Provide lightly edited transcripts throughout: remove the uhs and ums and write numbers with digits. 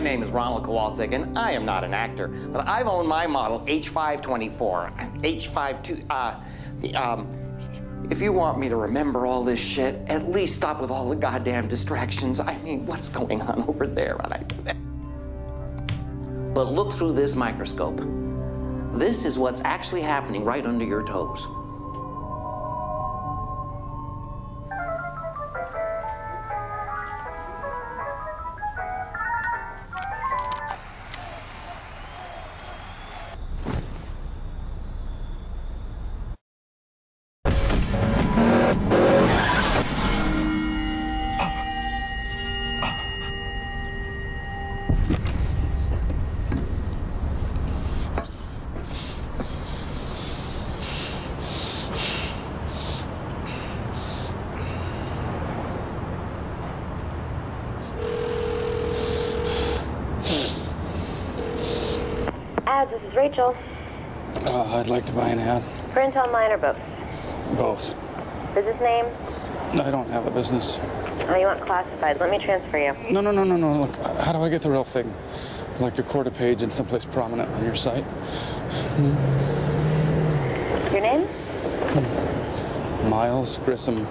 name is Ronald Kowalczyk, and I am not an actor, but I've owned my model H524, H52, if you want me to remember all this shit, at least stop with all the goddamn distractions. I mean, what's going on over there? But look through this microscope. This is what's actually happening right under your toes. This is Rachel. I'd like to buy an ad. Print online or both? Both. Business name? I don't have a business. Oh, you want classified. Let me transfer you. No. Look, how do I get the real thing? Like a quarter page in someplace prominent on your site. Your name? Miles Grissom,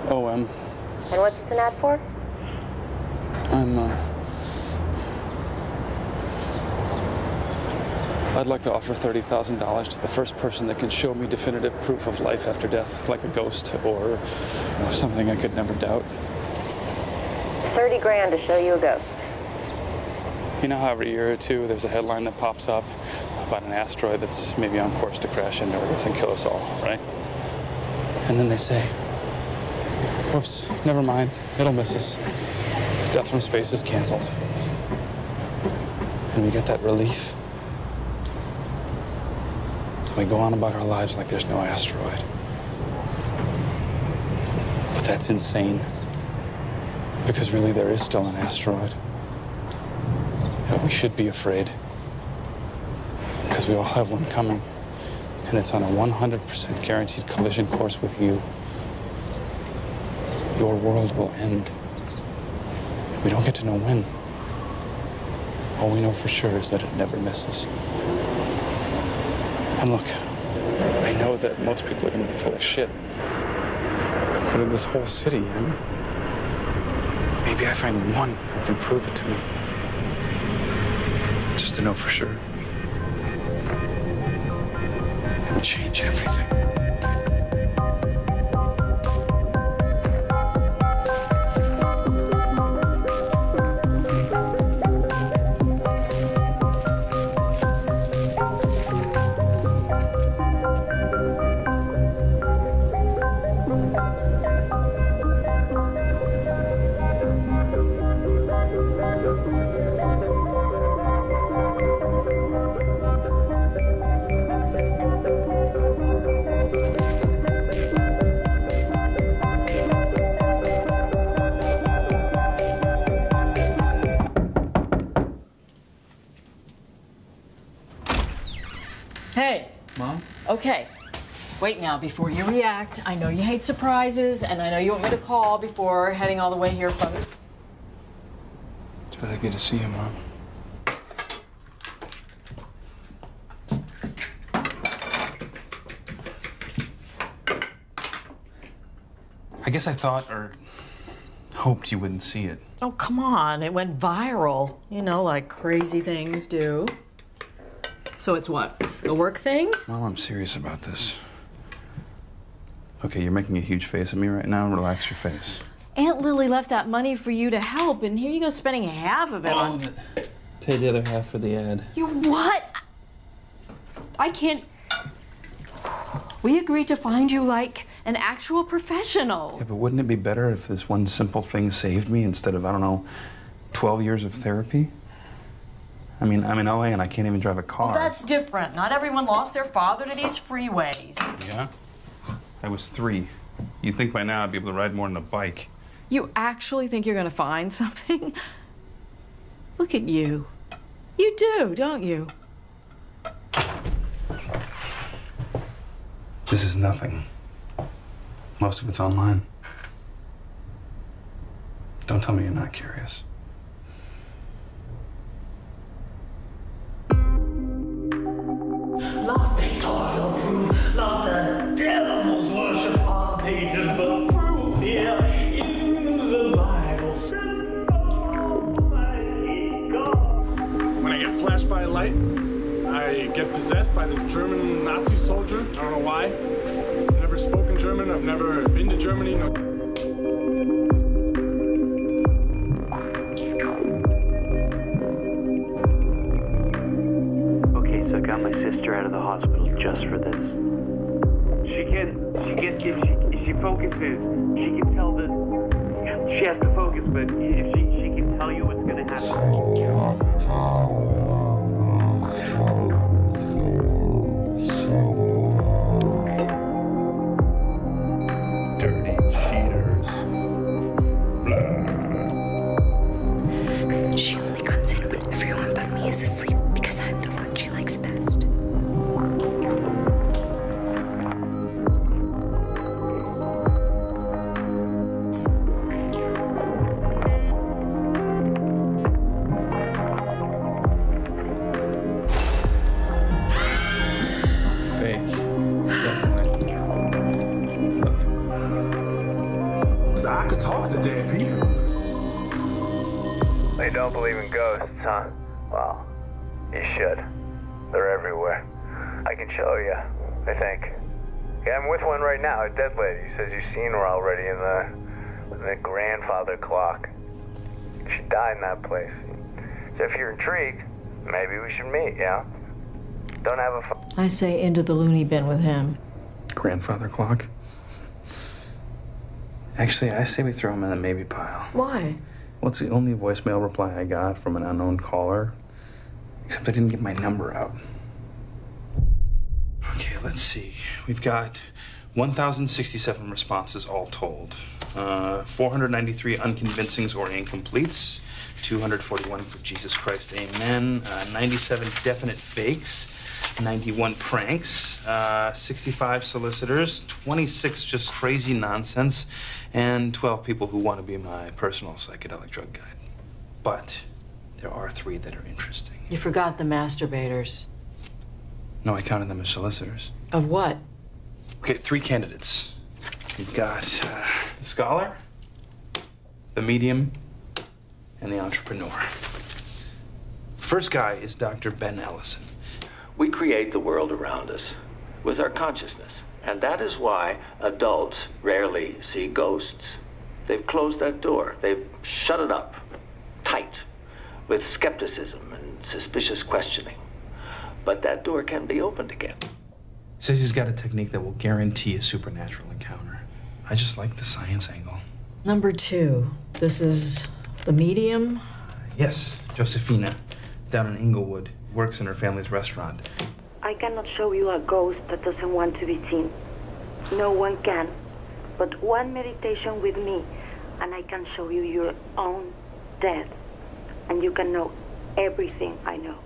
OM. And what's this an ad for? I'd like to offer $30,000 to the first person that can show me definitive proof of life after death, like a ghost or something I could never doubt. 30 grand to show you a ghost. You know how every year or two there's a headline that pops up about an asteroid that's maybe on course to crash into Earth and kill us all, right? And then they say, whoops, never mind, it'll miss us. Death from space is canceled. And we get that relief. We go on about our lives like there's no asteroid. But that's insane. Because really there is still an asteroid. And we should be afraid. Because we all have one coming. And it's on a 100% guaranteed collision course with you. Your world will end. We don't get to know when. All we know for sure is that it never misses. And look, I know that most people are going to be full of shit. But in this whole city, maybe I find one who can prove it to me. Just to know for sure. It would change everything. Hey. Mom? Okay. Wait now, before you react. I know you hate surprises, and I know you want me to call before heading all the way here from you. It's really good to see you, Mom. I guess I thought or hoped you wouldn't see it. Oh, come on. It went viral. You know, like crazy things do. So it's what? A work thing? Well, I'm serious about this. Okay, you're making a huge face at me right now. Relax your face. Aunt Lily left that money for you to help, and here you go spending half of it on... Pay the other half for the ad. You what? I can't... We agreed to find you, like, an actual professional. Yeah, but wouldn't it be better if this one simple thing saved me instead of, I don't know, 12 years of therapy? I mean, I'm in LA and I can't even drive a car. Well, that's different. Not everyone lost their father to these freeways. Yeah? I was 3. You'd think by now I'd be able to ride more than a bike. You actually think you're going to find something? Look at you. You do, don't you? This is nothing. Most of it's online. Don't tell me you're not curious. by this German Nazi soldier. I don't know why. I've never spoken German. I've never been to Germany. No. Okay, so I got my sister out of the hospital just for this. If she focuses, she can tell that she has to focus, but if she can tell you what's gonna happen. Dirty cheaters. Blah. She only comes in when everyone but me is asleep because I'm the one she likes best. I could talk to dead people. They don't believe in ghosts, huh? Well, you should. They're everywhere. I can show you, I think. Yeah, I'm with one right now, a dead lady. Says you've seen her already in the grandfather clock. She died in that place. So if you're intrigued, maybe we should meet, yeah? Don't have a I say into the loony bin with him. Grandfather clock? Actually, I say we throw him in the maybe pile. Why? Well, it's the only voicemail reply I got from an unknown caller. Except I didn't get my number out. Okay, let's see. We've got 1,067 responses all told. 493 unconvincings or incompletes. 241 for Jesus Christ, amen. 97 definite fakes. 91 pranks, 65 solicitors, 26 just crazy nonsense, and 12 people who want to be my personal psychedelic drug guide. But there are 3 that are interesting. You forgot the masturbators. No, I counted them as solicitors. Of what? Okay, 3 candidates. You've got the scholar, the medium, and the entrepreneur. First guy is Dr. Ben Ellison. We create the world around us with our consciousness, and that is why adults rarely see ghosts. They've closed that door. They've shut it up tight with skepticism and suspicious questioning. But that door can be opened again. Says he's got a technique that will guarantee a supernatural encounter. I just like the science angle. Number 2. This is the medium? Yes, Josephina, down in Inglewood. Works in her family's restaurant. I cannot show you a ghost that doesn't want to be seen. No one can. But one meditation with me, and I can show you your own death. And you can know everything I know.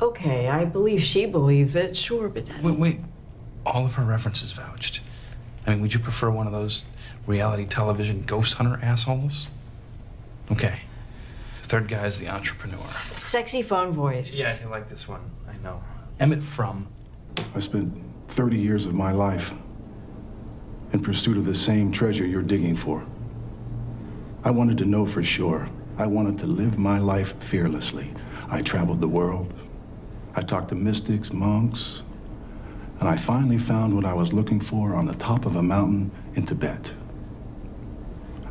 Okay, I believe she believes it, sure, but that's... Wait. All of her references vouched. I mean, would you prefer one of those reality television ghost hunter assholes? Okay. Third guy is the entrepreneur. Sexy phone voice. Yeah, I like this one. I know. Emmett Frum. I spent 30 years of my life in pursuit of the same treasure you're digging for. I wanted to know for sure. I wanted to live my life fearlessly. I traveled the world. I talked to mystics, monks, and I finally found what I was looking for on the top of a mountain in Tibet.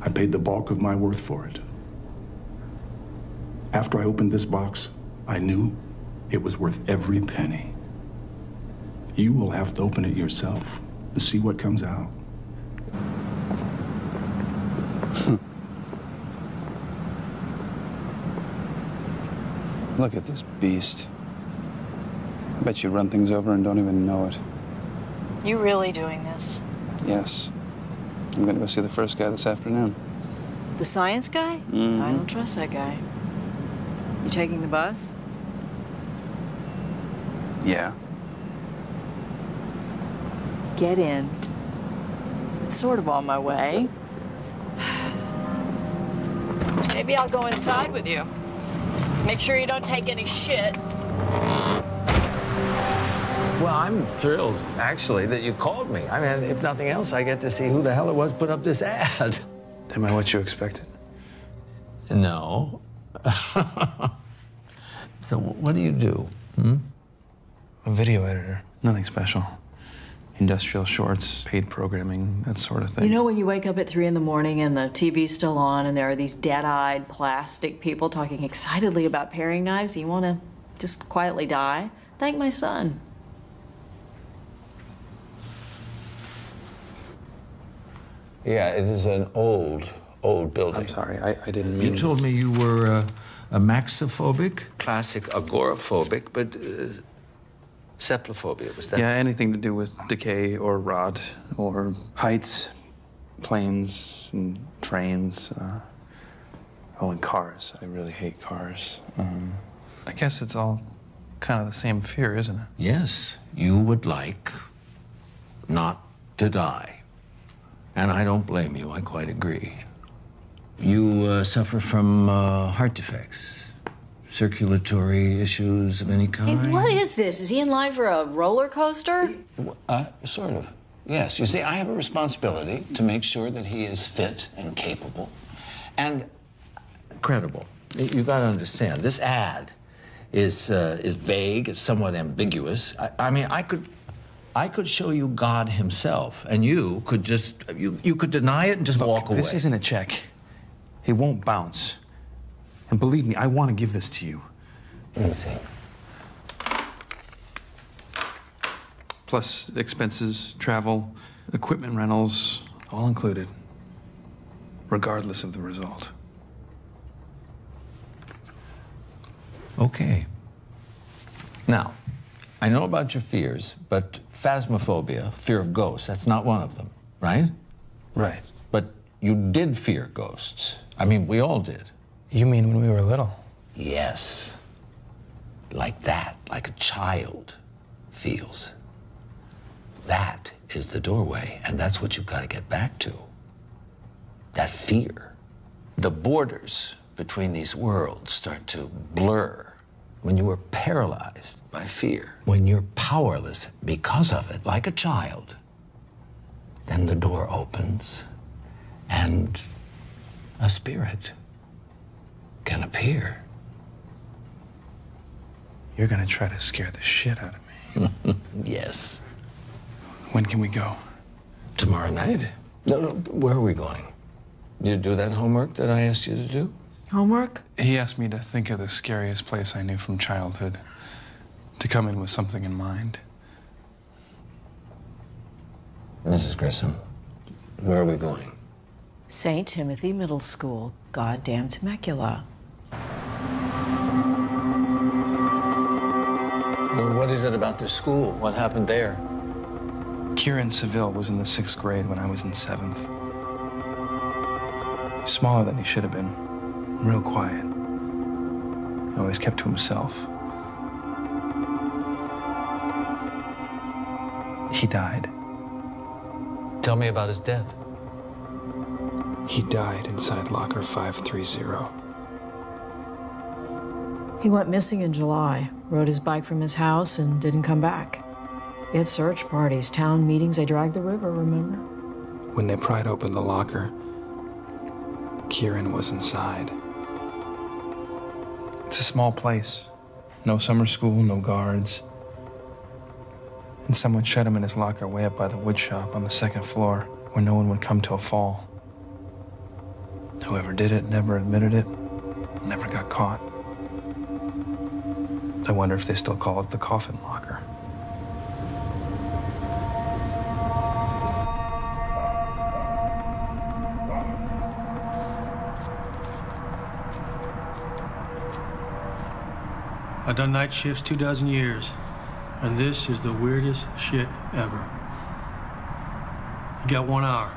I paid the bulk of my worth for it. After I opened this box, I knew it was worth every penny. You will have to open it yourself to see what comes out. Look at this beast. I bet you run things over and don't even know it. You really doing this? Yes. I'm gonna go see the first guy this afternoon. The science guy? Mm-hmm. I don't trust that guy. You taking the bus? Yeah. Get in. It's sort of on my way. Maybe I'll go inside with you. Make sure you don't take any shit. Well, I'm thrilled, actually, that you called me. I mean, if nothing else, I get to see who the hell it was put up this ad. Am I what you expected? No. So what do you do? Hmm? A video editor. Nothing special. Industrial shorts, paid programming, that sort of thing. You know when you wake up at 3 in the morning and the TV's still on and there are these dead-eyed plastic people talking excitedly about paring knives, you want to just quietly die? Thank my son. Yeah, it is an old building. I'm sorry, I didn't mean... You told me you were a maxophobic, classic agoraphobic, but cephalophobia, was that? Yeah, anything to do with decay or rot or heights, planes and trains. And cars. I really hate cars. I guess it's all kind of the same fear, isn't it? Yes, you would like not to die. And I don't blame you, I quite agree. You suffer from heart defects, circulatory issues of any kind? Hey, what is this? Is he in line for a roller coaster? Sort of. Yes, you see, I have a responsibility to make sure that he is fit and capable and credible. You gotta understand, this ad is vague, it's somewhat ambiguous. I mean, I could show you God himself, and you could just, you could deny it and just walk away. This isn't a check. It won't bounce. And believe me, I want to give this to you. Let me see. Plus expenses, travel, equipment rentals, all included, regardless of the result. Okay. Now, I know about your fears, but phasmophobia, fear of ghosts, that's not one of them, right? Right. But you did fear ghosts. I mean, we all did. You mean when we were little? Yes. Like that, like a child feels. That is the doorway, and that's what you've got to get back to. That fear. The borders between these worlds start to blur when you are paralyzed by fear. When you're powerless because of it, like a child, then the door opens and a spirit can appear. You're gonna try to scare the shit out of me. Yes. When can we go? Tomorrow night? No, where are we going? You do that homework that I asked you to do? Homework? He asked me to think of the scariest place I knew from childhood, to come in with something in mind. Mrs. Grissom, where are we going? St. Timothy Middle School, goddamn Temecula. Well, what is it about the school? What happened there? Kieran Seville was in the 6th grade when I was in 7th. Smaller than he should have been. Real quiet. Always kept to himself. He died. Tell me about his death. He died inside locker 530. He went missing in July, rode his bike from his house and didn't come back. They had search parties, town meetings, they dragged the river, remember? When they pried open the locker, Kieran was inside. It's a small place. No summer school, no guards. And someone shut him in his locker way up by the wood shop on the 2nd floor, where no one would come till fall. Whoever did it never admitted it, never got caught. I wonder if they still call it the coffin locker. I've done night shifts 24 years, and this is the weirdest shit ever. You got 1 hour.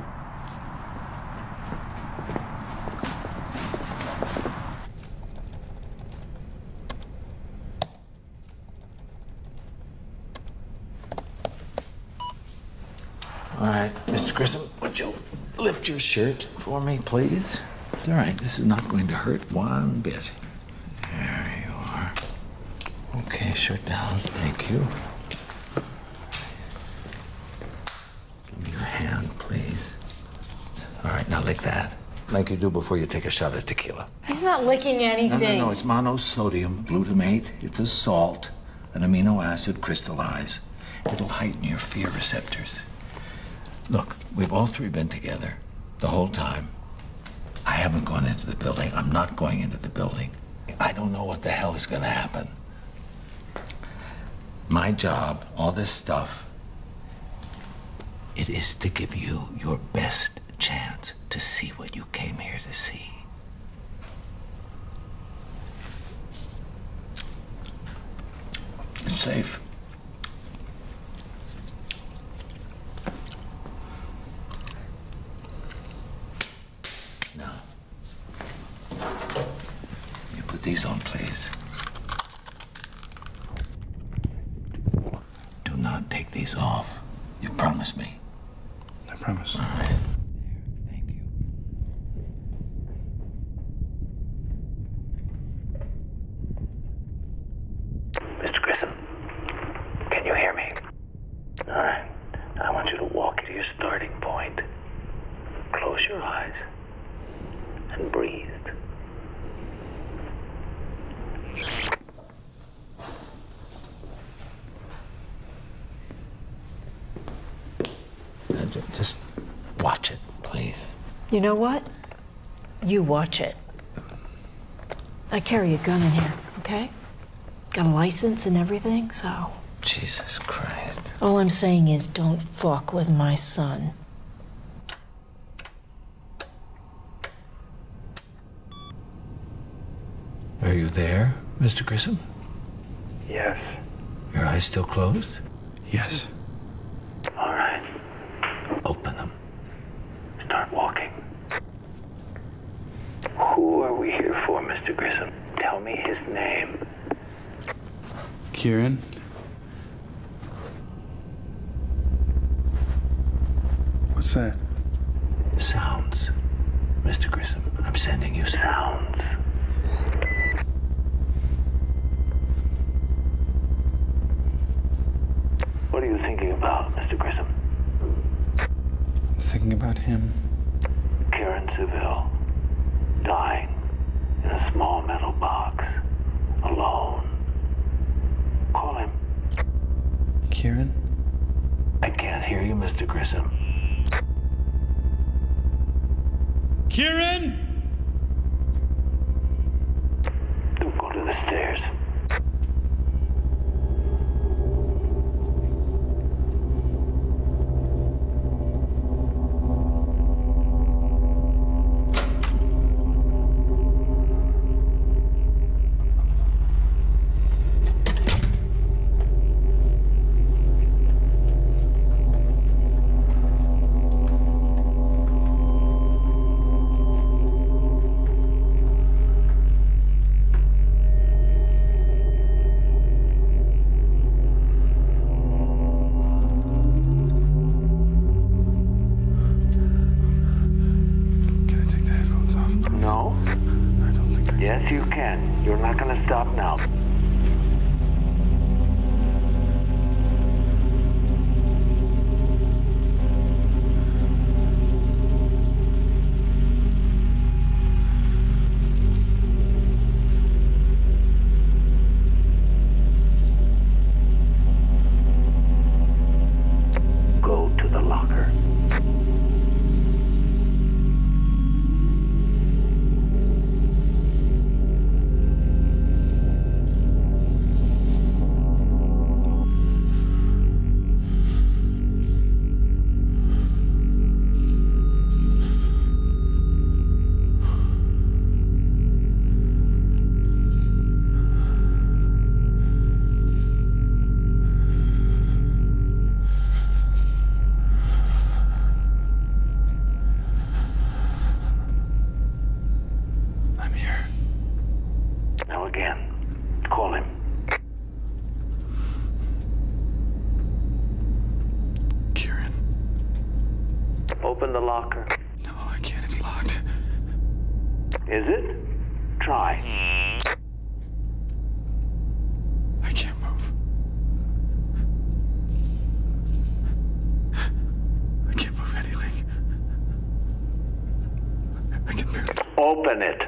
All right, Mr. Grissom, would you lift your shirt for me, please? It's all right, this is not going to hurt one bit. There you are. Okay, shirt down, thank you. Give me your hand, please. All right, now lick that. Like you do before you take a shot of tequila. He's not licking anything. No, it's monosodium glutamate. It's a salt. an amino acid crystallize. It'll heighten your fear receptors. Look, we've all three been together the whole time. I haven't gone into the building. I'm not going into the building. I don't know what the hell is gonna happen. My job, all this stuff, it is to give you your best chance to see what you came here to see. It's safe. Now, you put these on, please. Do not take these off. You promise me? I promise. All right. Mr. Grissom, can you hear me? All right. I want you to walk to your starting point. Close your eyes and breathe. Just watch it, please. You know what? You watch it. I carry a gun in here, okay? Got a license and everything, so... Jesus Christ. All I'm saying is don't fuck with my son. Are you there, Mr. Grissom? Yes. Your eyes still closed? Yes. All right. Open them. Start walking. Who are we here for, Mr. Grissom? Tell me his name. Kieran? What's that? Sounds. Mr. Grissom, I'm sending you Sounds. What are you thinking about, Mr. Grissom? I'm thinking about him. Kieran Seville, dying in a small metal box, alone. Call him. Kieran? I can't hear you, Mr. Grissom. Kieran! Go to the stairs. Yes, you can. You're not gonna stop now. Go to the locker. Call him. Kieran. Open the locker. No, I can't. It's locked. Is it? Try. I can't move. I can't move anything. I can barely... Open it.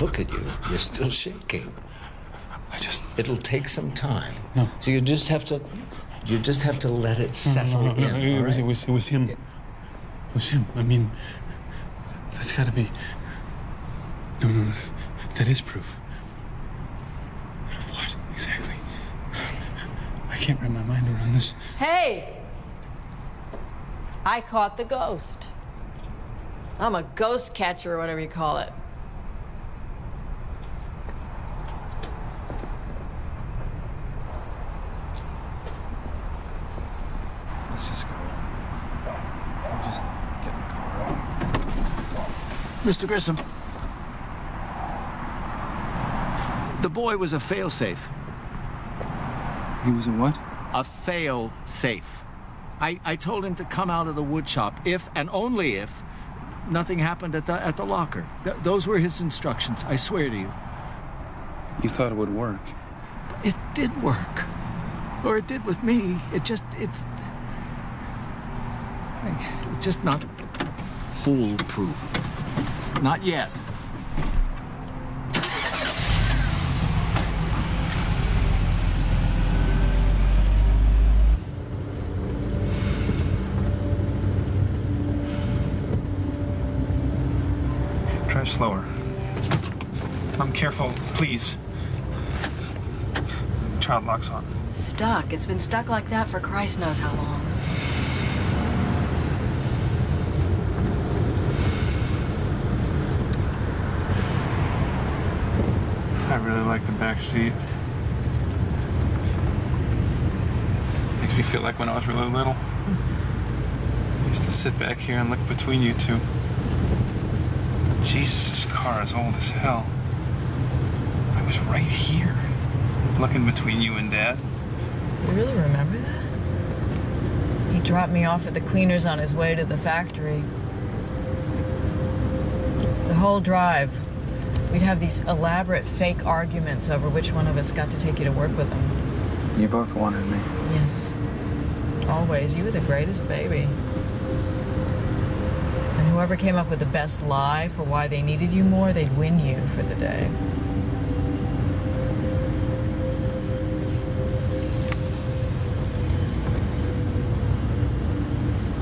Look at you. You're still shaking. It'll take some time. No. So you just have to let it settle in. It was him. It was him. I mean, that's got to be. No. That is proof. But of what exactly? I can't wrap my mind around this. Hey! I caught the ghost. I'm a ghost catcher, or whatever you call it. Let's just go. We'll just get in the car. Mr. Grissom, the boy was a fail-safe. He was a what? A fail-safe. I told him to come out of the wood shop if and only if nothing happened at the locker. Those were his instructions, I swear to you. You thought it would work. It did work. Or it did with me. It's just not foolproof. Not yet. Drive slower. I'm careful, please. Child lock's on. Stuck. It's been stuck like that for Christ knows how long. I really like the back seat. Makes me feel like when I was really little. I used to sit back here and look between you two. Jesus, this car is old as hell. I was right here, looking between you and Dad. You really remember that? He dropped me off at the cleaners on his way to the factory. The whole drive, we'd have these elaborate fake arguments over which one of us got to take you to work with him. You both wanted me. Yes. Always. You were the greatest baby. And whoever came up with the best lie for why they needed you more, they'd win you for the day.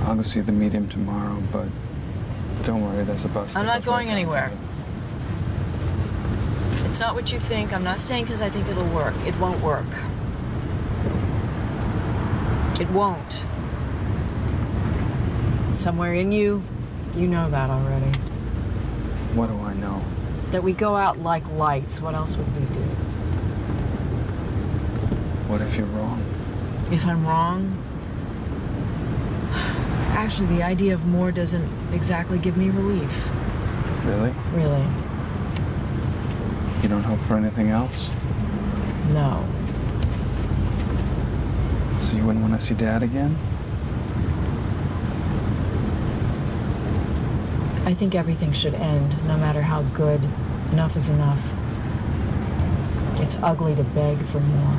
I'll go see the medium tomorrow, but don't worry, there's a bus. I'm not going anywhere. It's not what you think. I'm not staying because I think it'll work. It won't work. It won't. Somewhere in you, you know that already. What do I know? That we go out like lights. What else would we do? What if you're wrong? If I'm wrong? Actually, the idea of more doesn't exactly give me relief. Really? Really. You don't hope for anything else? No. So you wouldn't want to see Dad again? I think everything should end, no matter how good. Enough is enough. It's ugly to beg for more.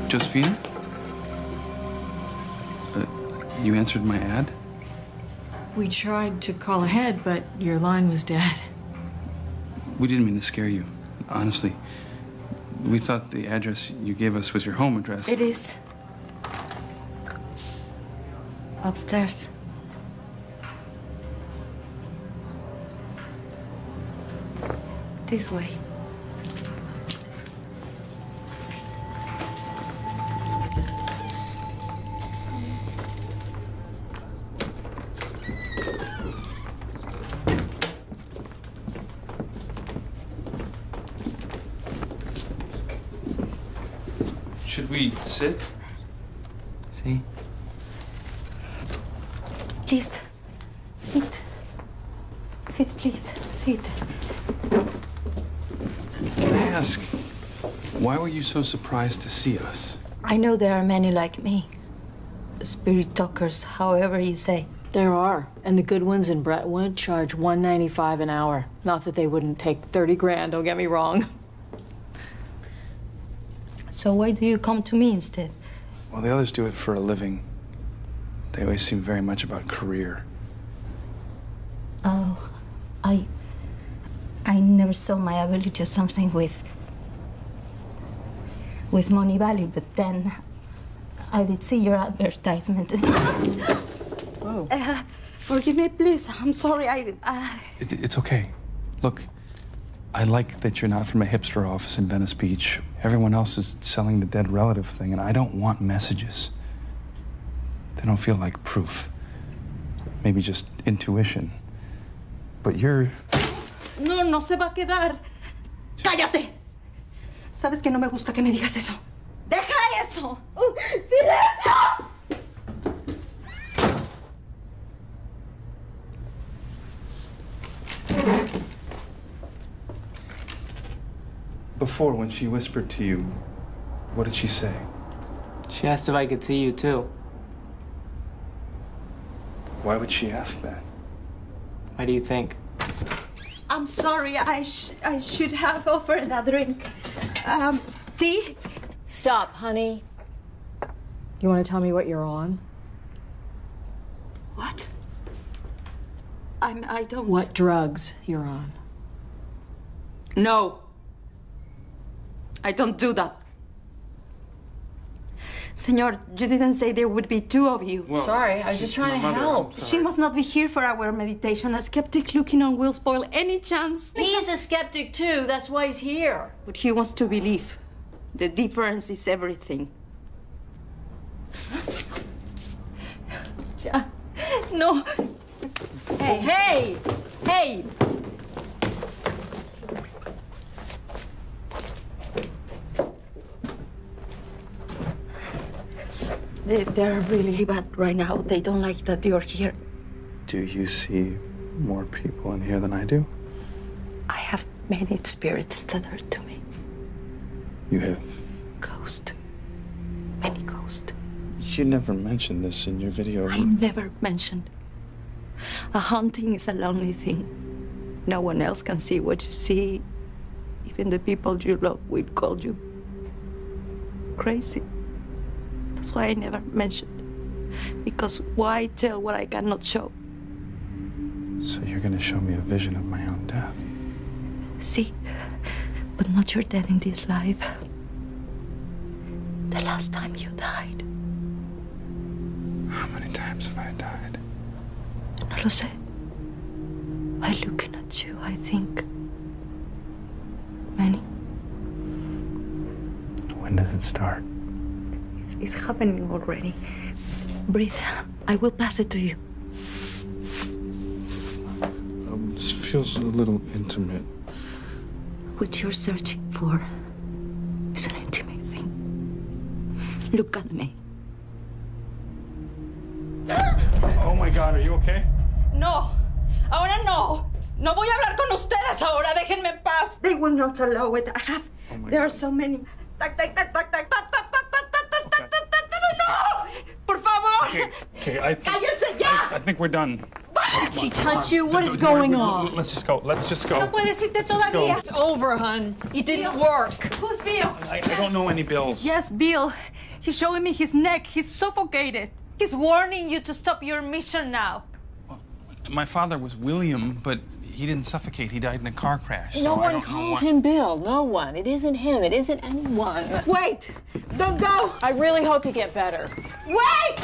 Josephina? You answered my ad? We tried to call ahead, but your line was dead. We didn't mean to scare you, honestly. We thought the address you gave us was your home address. It is. Upstairs. This way. Should we sit? See? Please, sit. Sit, please. Sit. Can I ask, why were you so surprised to see us? I know there are many like me. Spirit talkers, however you say. There are. And the good ones in Brentwood charge $1.95 an hour. Not that they wouldn't take 30 grand, don't get me wrong. So why do you come to me instead? Well, the others do it for a living. They always seem very much about career. Oh, I never saw my ability as something with money value, but then I did see your advertisement. Oh. Forgive me, please. I'm sorry. It's okay. Look, I like that you're not from a hipster office in Venice Beach. Everyone else is selling the dead relative thing, and I don't want messages. They don't feel like proof. Maybe just intuition. But you're... No se va a quedar. ¡Cállate! Sabes que no me gusta que me digas eso. ¡Deja eso! ¡Silencio! Before, when she whispered to you, what did she say? She asked if I could see you, too. Why would she ask that? Why do you think? I'm sorry. I should have offered that drink. Tea? Stop, honey. You want to tell me what you're on? What? I don't... What drugs you're on? No. I don't do that. Senor, you didn't say there would be two of you. Well, sorry, I was just trying to help. She must not be here for our meditation. A skeptic looking on will spoil any chance. He's a skeptic too, that's why he's here. But he wants to believe. The difference is everything. Yeah. No. Hey! They're really bad right now. They don't like that you're here. Do you see more people in here than I do? I have many spirits tethered to me. You have? Ghosts. Many ghosts. You never mentioned this in your video. I never mentioned. A haunting is a lonely thing. No one else can see what you see. Even the people you love will call you crazy. That's why I never mentioned. Because why tell what I cannot show? So you're gonna show me a vision of my own death? See, but not your death in this life. The last time you died. How many times have I died? No lo sé. By looking at you, I think many. When does it start? It's happening already. Breathe. I will pass it to you. This feels a little intimate. What you're searching for is an intimate thing. Look at me. Oh my God, are you okay? No. Ahora no. No voy a hablar con ustedes ahora. Déjenme en paz. They will not allow it. There are so many. Tac, tac, tac, tac, tac, tac, tac, tac, tac, tac, tac, tac, tac, tac. No! Por favor. Okay, ¡Cállense ya! I think we're done. Did she touch you? What is going on? Let's just go. Let's just go. No puedes irte todavía. It's over, hun. It didn't work. Who's Bill? I don't know any bills. Yes, Bill. He's showing me his neck. He's suffocated. He's warning you to stop your mission now. My father was William, but he didn't suffocate. He died in a car crash. No one called him Bill. No one. It isn't him. It isn't anyone. Wait! Don't go! I really hope you get better. Wait!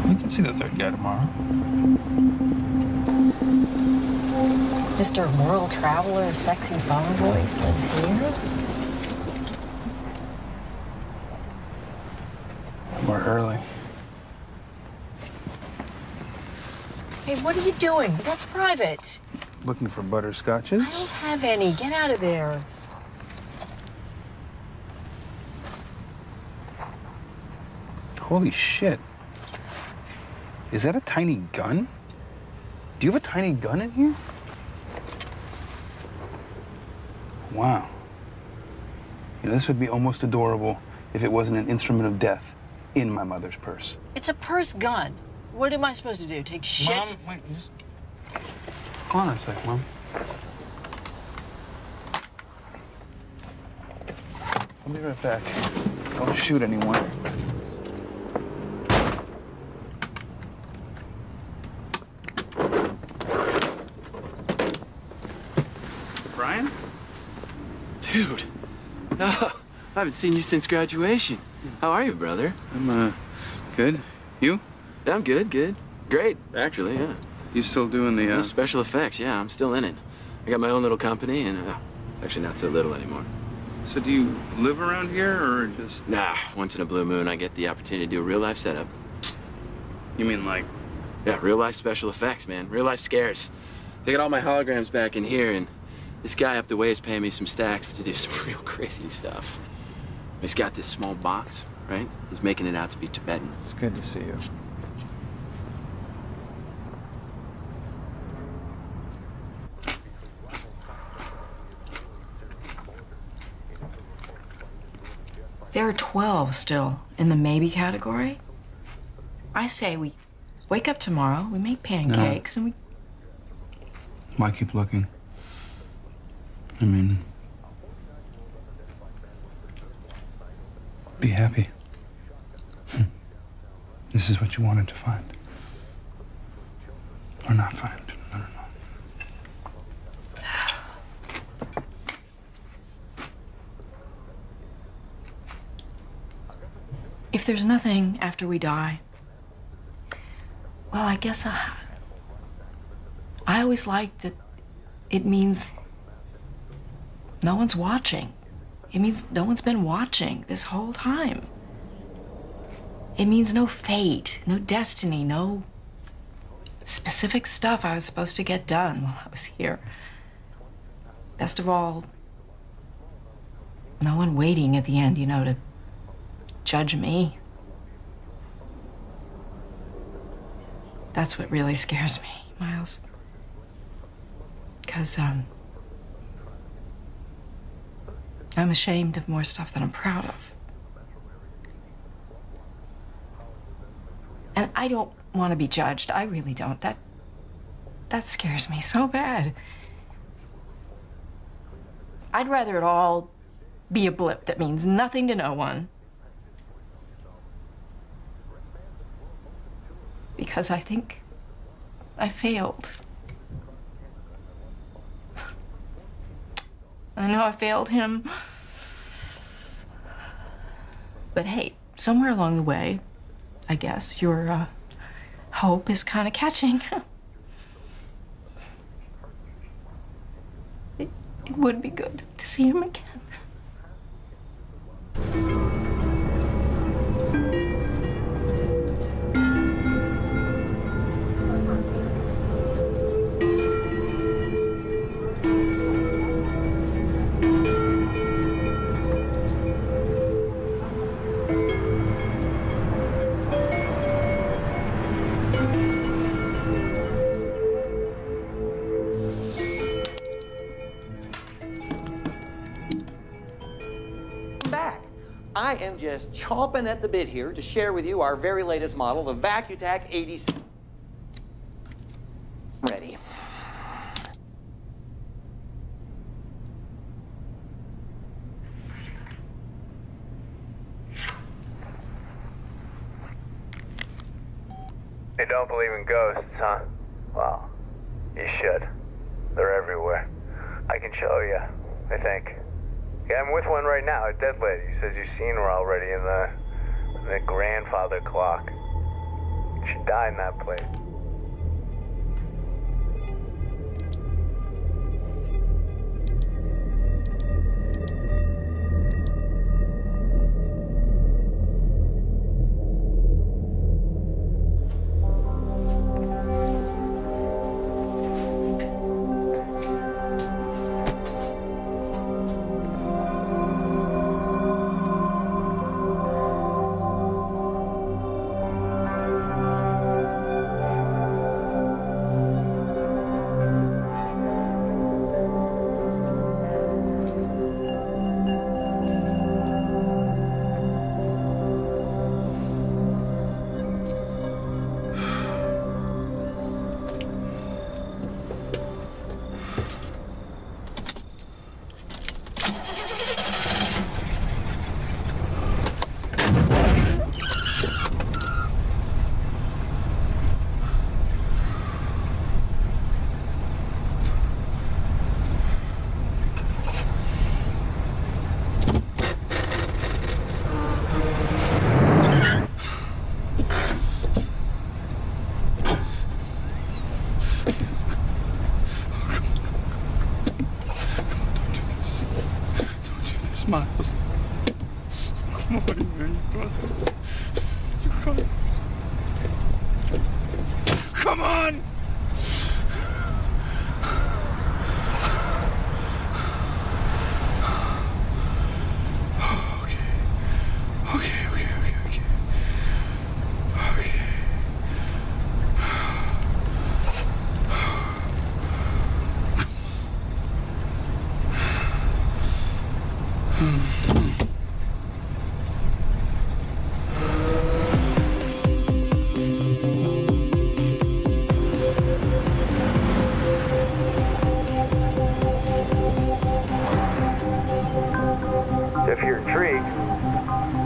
We can see the third guy tomorrow. Mr. World Traveler, sexy phone voice lives here? We're early. Hey, what are you doing? That's private. Looking for butterscotches? I don't have any. Get out of there. Holy shit. Is that a tiny gun? Do you have a tiny gun in here? Wow. You know, this would be almost adorable if it wasn't an instrument of death in my mother's purse. It's a purse gun. What am I supposed to do? Take shit? Mom, wait. Hold on a sec, Mom. I'll be right back. Don't shoot anyone. Brian? Dude. Oh, I haven't seen you since graduation. How are you, brother? I'm, good. You? Yeah, I'm good, good. Great, actually, yeah. You still doing the, special effects, yeah, I'm still in it. I got my own little company, and, it's actually not so little anymore. So do you live around here, or just... Nah, once in a blue moon, I get the opportunity to do a real-life setup. You mean, like... Yeah, real-life special effects, man. Real-life scares. They got all my holograms back in here, and this guy up the way is paying me some stacks to do some real crazy stuff. He's got this small box, right? He's making it out to be Tibetan. It's good to see you. There are 12 still in the maybe category. I say we wake up tomorrow, we make pancakes, and we... Why keep looking? I mean... Be happy. This is what you wanted to find. Or not find. I don't know. If there's nothing after we die, well, I guess I always liked that it means no one's watching. It means no one's been watching this whole time. It means no fate, no destiny, no specific stuff I was supposed to get done while I was here. Best of all, no one waiting at the end, you know, to judge me. That's what really scares me, Miles. Because, I'm ashamed of more stuff than I'm proud of. And I don't want to be judged. I really don't. That scares me so bad. I'd rather it all be a blip that means nothing to no one. Because I think I failed. I know I failed him. But hey, somewhere along the way, I guess, your hope is kind of catching. It would be good to see him again. I am just chomping at the bit here to share with you our very latest model, the VacuTac 86. Ready. You don't believe in ghosts, huh? Well, you should. They're everywhere. I can show you, I think. Yeah, I'm with one right now, a dead lady who says you've seen her already in the grandfather clock. She died in that place. Smiles. Come on, man, you got this. You got this. Come on! If you're intrigued,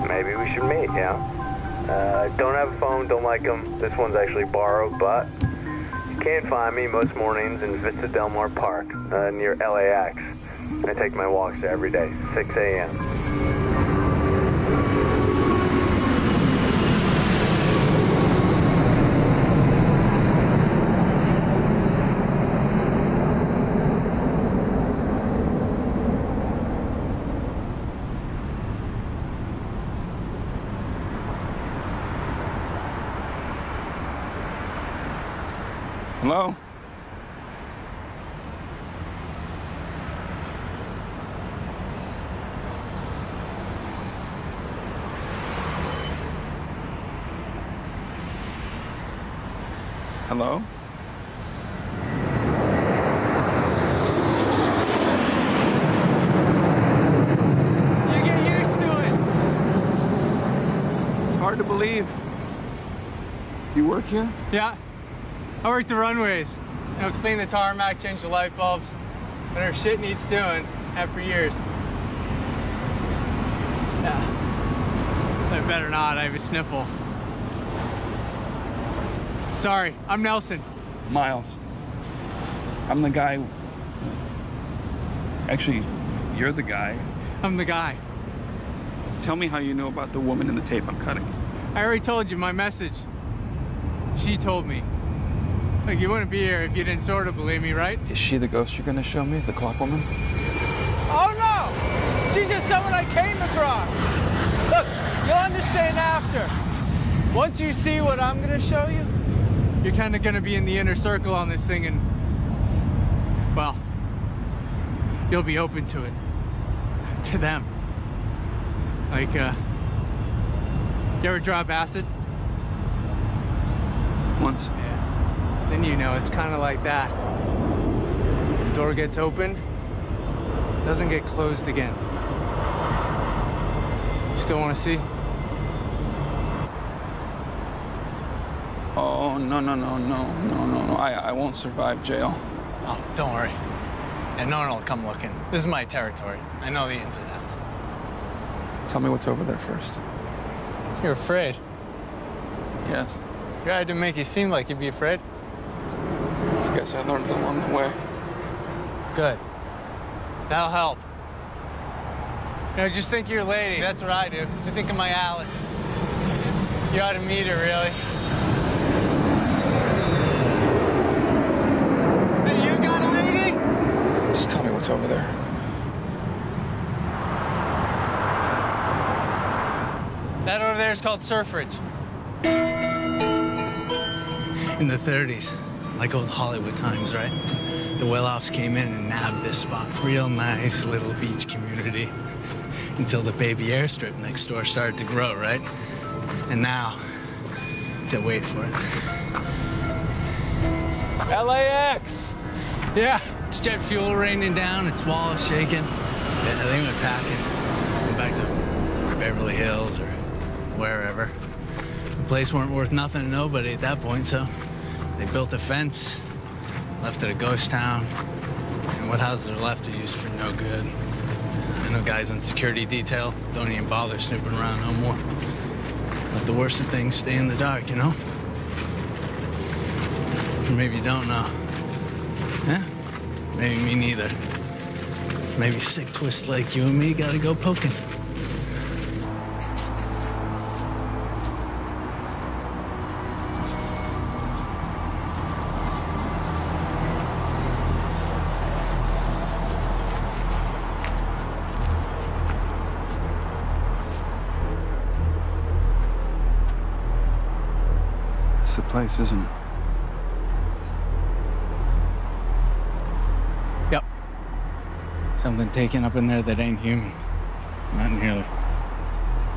maybe we should meet, you know? Don't have a phone, don't like them. This one's actually borrowed, but you can find me most mornings in Vista Del Mar Park near LAX. I take my walks there every day, 6 a.m. Hello? Hello? You get used to it. It's hard to believe. Do you work here? Yeah. I work the runways. You know, clean the tarmac, change the light bulbs. Whatever shit needs doing, have for years. Yeah. I better not, I have a sniffle. Sorry, I'm Nelson. Miles. I'm the guy. Actually, you're the guy. I'm the guy. Tell me how you know about the woman in the tape I'm cutting. I already told you my message. She told me. Look, you wouldn't be here if you didn't sort of believe me, right? Is she the ghost you're gonna show me? The clock woman? Oh no! She's just someone I came across. Look, you'll understand after. Once you see what I'm gonna show you, you're kind of gonna be in the inner circle on this thing and, well, you'll be open to it. To them. Like, you ever drop acid? Once. Yeah. Then you know it's kind of like that. The door gets opened, doesn't get closed again. You still want to see? Oh, no. I won't survive jail. Oh, don't worry. And no one will come looking. This is my territory. I know the ins and outs. Tell me what's over there first. You're afraid? Yes. Your eye didn't make you seem like you'd be afraid. I guess I learned along the way. Good. That'll help. You know, just think of your lady. That's what I do. I think of my Alice. You ought to meet her, really. Hey, you got a lady? Just tell me what's over there. That over there is called Surfridge. In the 30s, like old Hollywood times, right? The well-offs came in and nabbed this spot. Real nice little beach community. Until the baby airstrip next door started to grow, right? And now, so wait for it. LAX! Yeah, it's jet fuel raining down, its walls shaking. Yeah, they went packing. Went back to Beverly Hills or wherever. The place weren't worth nothing to nobody at that point, so they built a fence, left it a ghost town, and what houses are left are used for no good. I know guys on security detail don't even bother snooping around no more. Let the worst of things stay in the dark, you know? Or maybe you don't know. Yeah? Maybe me neither. Maybe sick twists like you and me gotta go poking. place, isn't it? Yep. Something taken up in there that ain't human. Not nearly.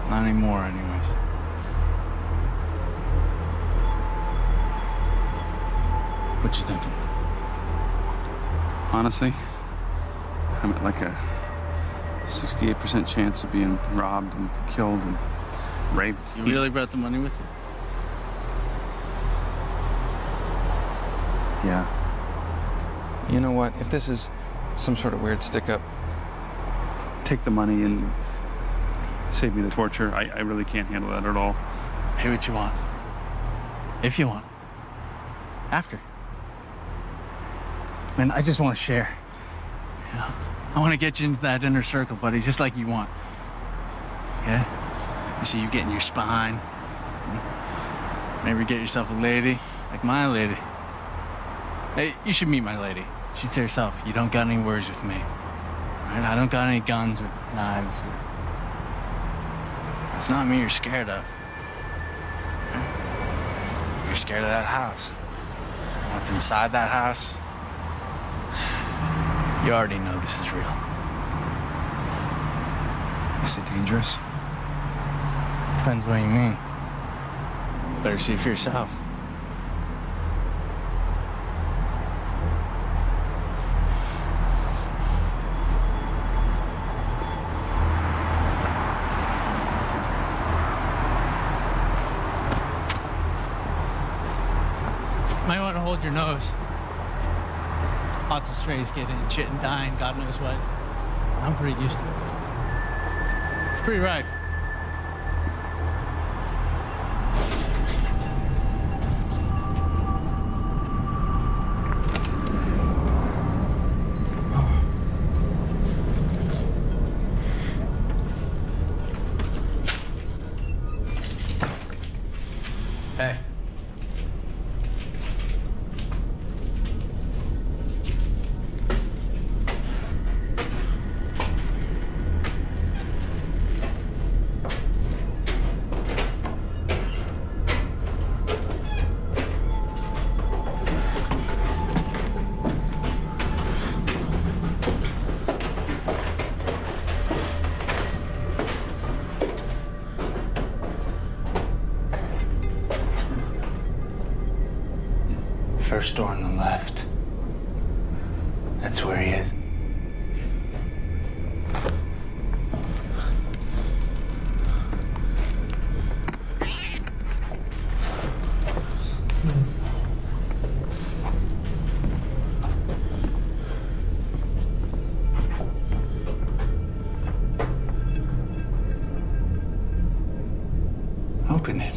Not anymore, anyways. What you thinking? Honestly, I'm at like a 68% chance of being robbed and killed and raped. You really brought the money with you? Yeah. You know what? If this is some sort of weird stick-up, take the money and save me the torture. I really can't handle that at all. Pay what you want. If you want. After. Man, I just want to share. You know, I want to get you into that inner circle, buddy, just like you want. Okay? You see you getting your spine. Maybe get yourself a lady, like my lady. Hey, you should meet my lady. She'd say herself, you don't got any words with me. Right? I don't got any guns or knives. It's not me you're scared of. You're scared of that house. What's inside that house? You already know this is real. Is it dangerous? Depends what you mean. Better see for yourself. Might want to hold your nose. Lots of strays get in, shit and dying, God knows what. I'm pretty used to it. It's pretty ripe. Hey. First door on the left. That's where he is. Open it.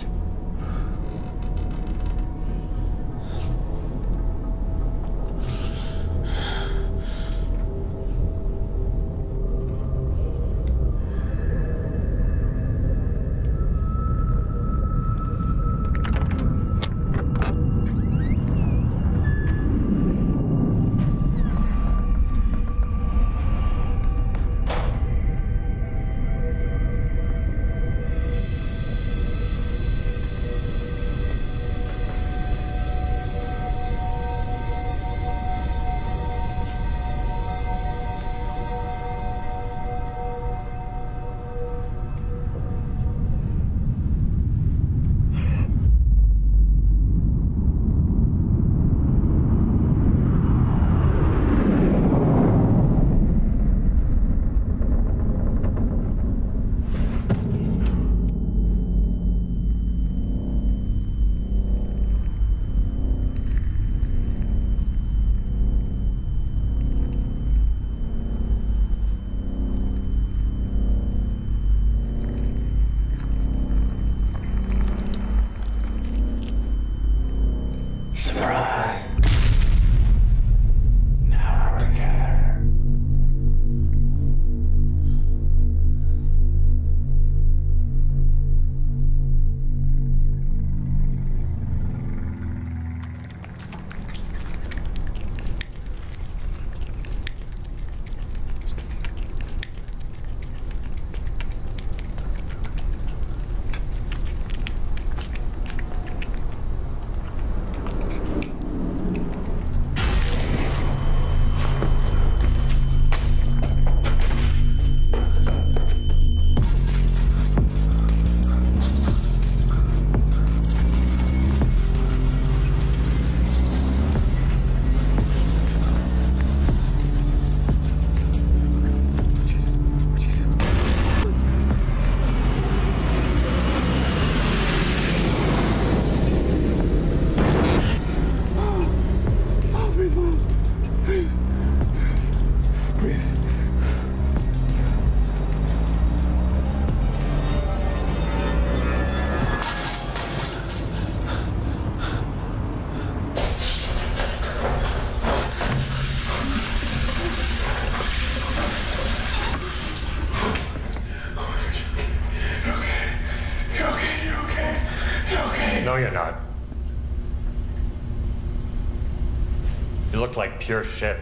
look like pure shit.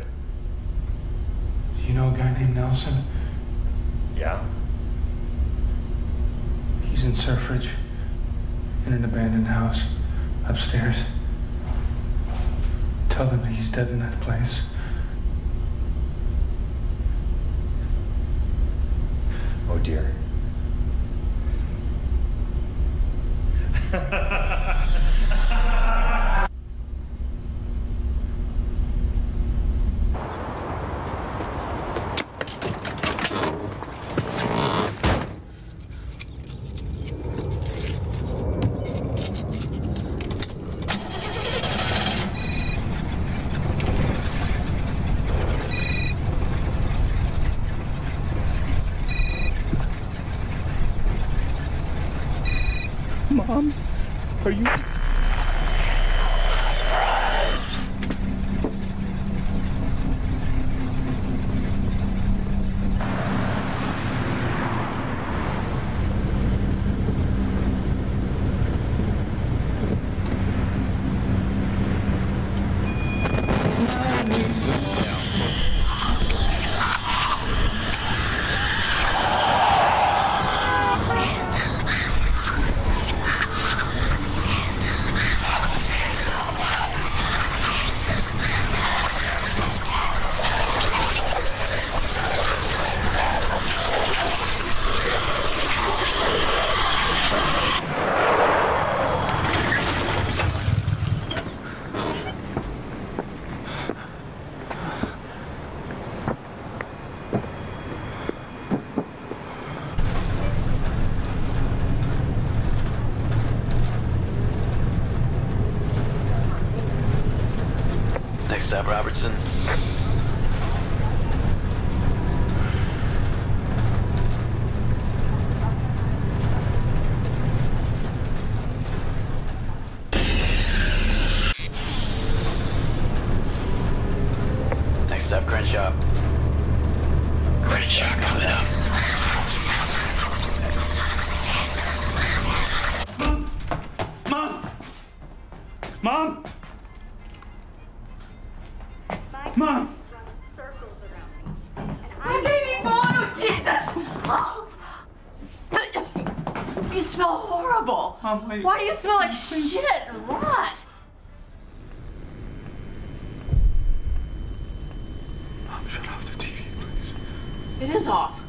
You know a guy named Nelson? Yeah? He's in Surfridge, in an abandoned house, upstairs. Tell them that he's dead in that place. Oh dear. Mom, are you... Next stop, Robertson. Next stop, Crenshaw. Crenshaw coming up. Mom! Mom! Mom! My baby boy! Oh, Jesus! Oh. You smell horrible. Why do you smell like shit and rot? Mom, shut off the TV, please. It is off.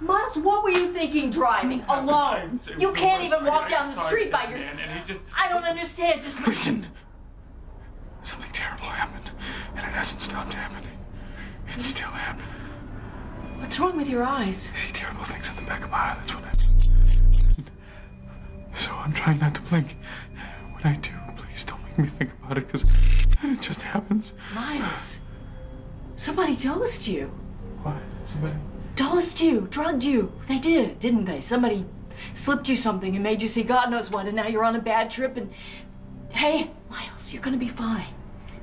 Miles, what were you thinking driving alone? You can't even walk down the street by yourself. I don't understand. Just listen. Something terrible happened, and it hasn't stopped happening. It's still happening. What's wrong with your eyes? I see terrible things in the back of my eye. That's what I... So I'm trying not to blink. When I do, please don't make me think about it, because it just happens. Miles, somebody dosed you. What? Somebody? Dosed you, drugged you. They did, didn't they? Somebody slipped you something and made you see God knows what, and now you're on a bad trip and... Hey, Miles, you're gonna be fine.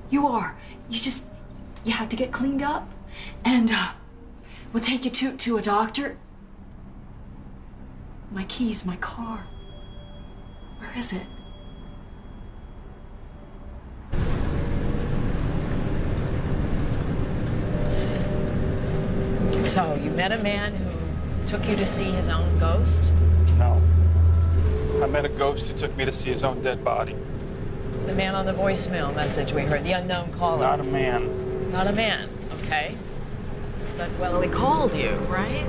You are. You have to get cleaned up. And, we'll take you to a doctor. My keys, my car. Where is it? So, you met a man who took you to see his own ghost? No. I met a ghost who took me to see his own dead body. The man on the voicemail message we heard, the unknown caller. Not a man. Not a man, okay. But, well, he called you, right?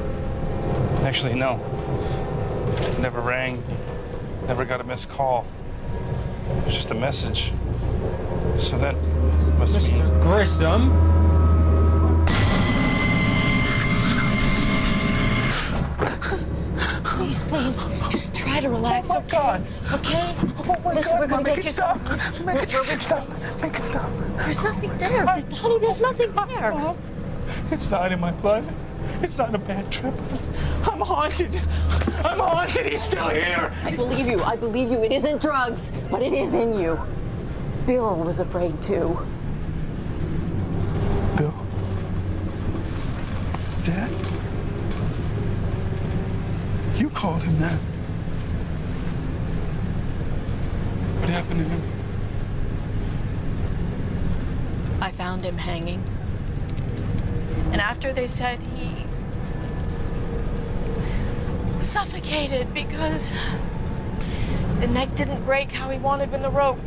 Actually, no. Never rang. Never got a missed call. It was just a message. So that must be... Mr. Grissom? Please, just try to relax, okay? God. Okay? Listen, we're gonna get you some... Make it stop. Make it stop. There's nothing there. Honey, there's nothing there. Mom, it's not in my blood. It's not a bad trip. I'm haunted. I'm haunted. He's still here. I believe you. I believe you. It isn't drugs, but it is in you. Bill was afraid too. Bill? Dad? You called him that. What happened to him? I found him hanging. And after they said he suffocated because the neck didn't break how he wanted when the rope,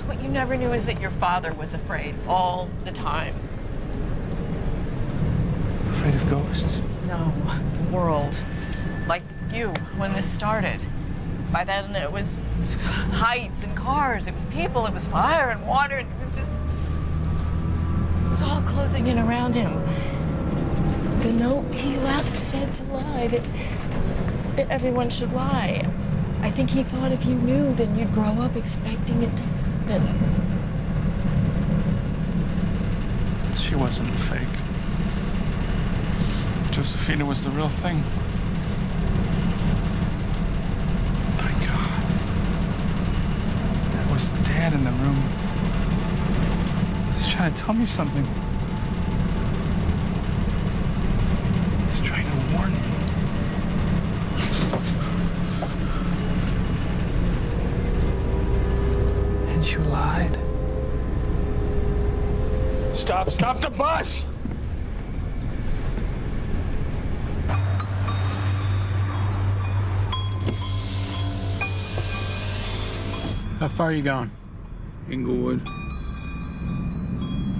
what you never knew is that your father was afraid all the time. Afraid of ghosts? No, the world. Like you, when this started. By then it was heights and cars, it was people, it was fire and water, and it was just... It was all closing in around him. The note he left said to lie, that everyone should lie. I think he thought if you knew, then you'd grow up expecting it to happen. She wasn't fake. Josephina was the real thing. My God. That was Dad in the room. He's trying to tell me something. He's trying to warn me. And you lied. Stop the bus! How far are you going? Inglewood.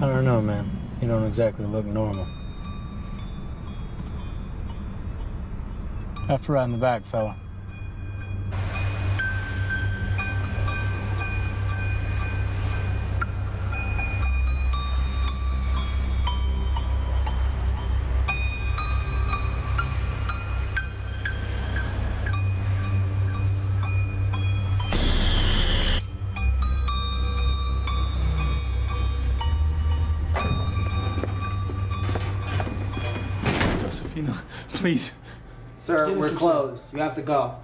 I don't know, man. You don't exactly look normal. Have to ride in the back, fella. Josephina, please. Sir, we're closed. You have to go.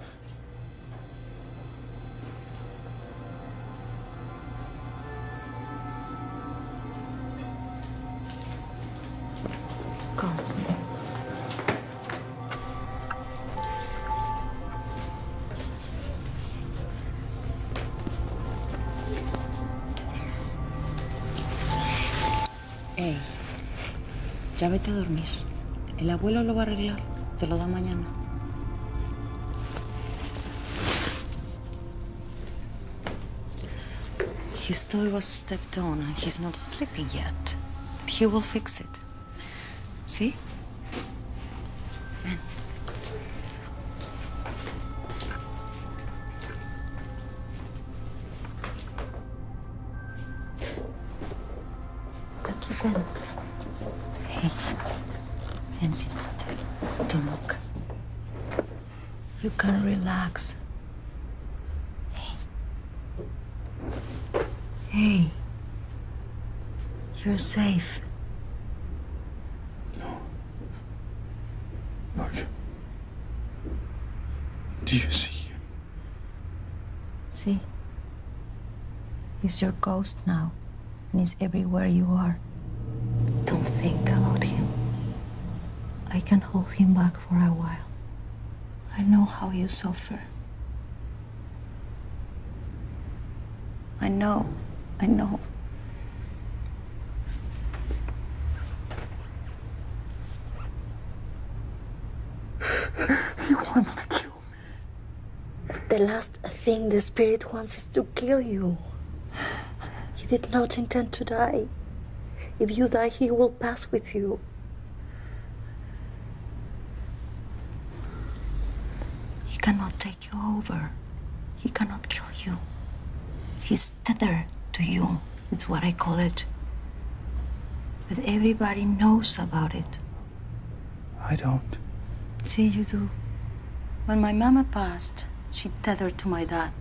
Go. Ey, ya vete a dormir. El abuelo lo va a arreglar. Te lo da mañana. His toy was stepped on and he's not sleeping yet. But he will fix it. See? Ven. Aquí ven. Hey. Ven, siéntate. Don't look. You can relax. Hey. Hey. You're safe. No. Look. Do you see him? See? He's your ghost now. And he's everywhere you are. Don't think about him. I can hold him back for a while. I know how you suffer. I know. He wants to kill me. The last thing the spirit wants is to kill you. He did not intend to die. If you die, he will pass with you. He cannot take you over. He cannot kill you. He's tethered to you. It's what I call it. But everybody knows about it. I don't. See, you do. When my mama passed, she tethered to my dad.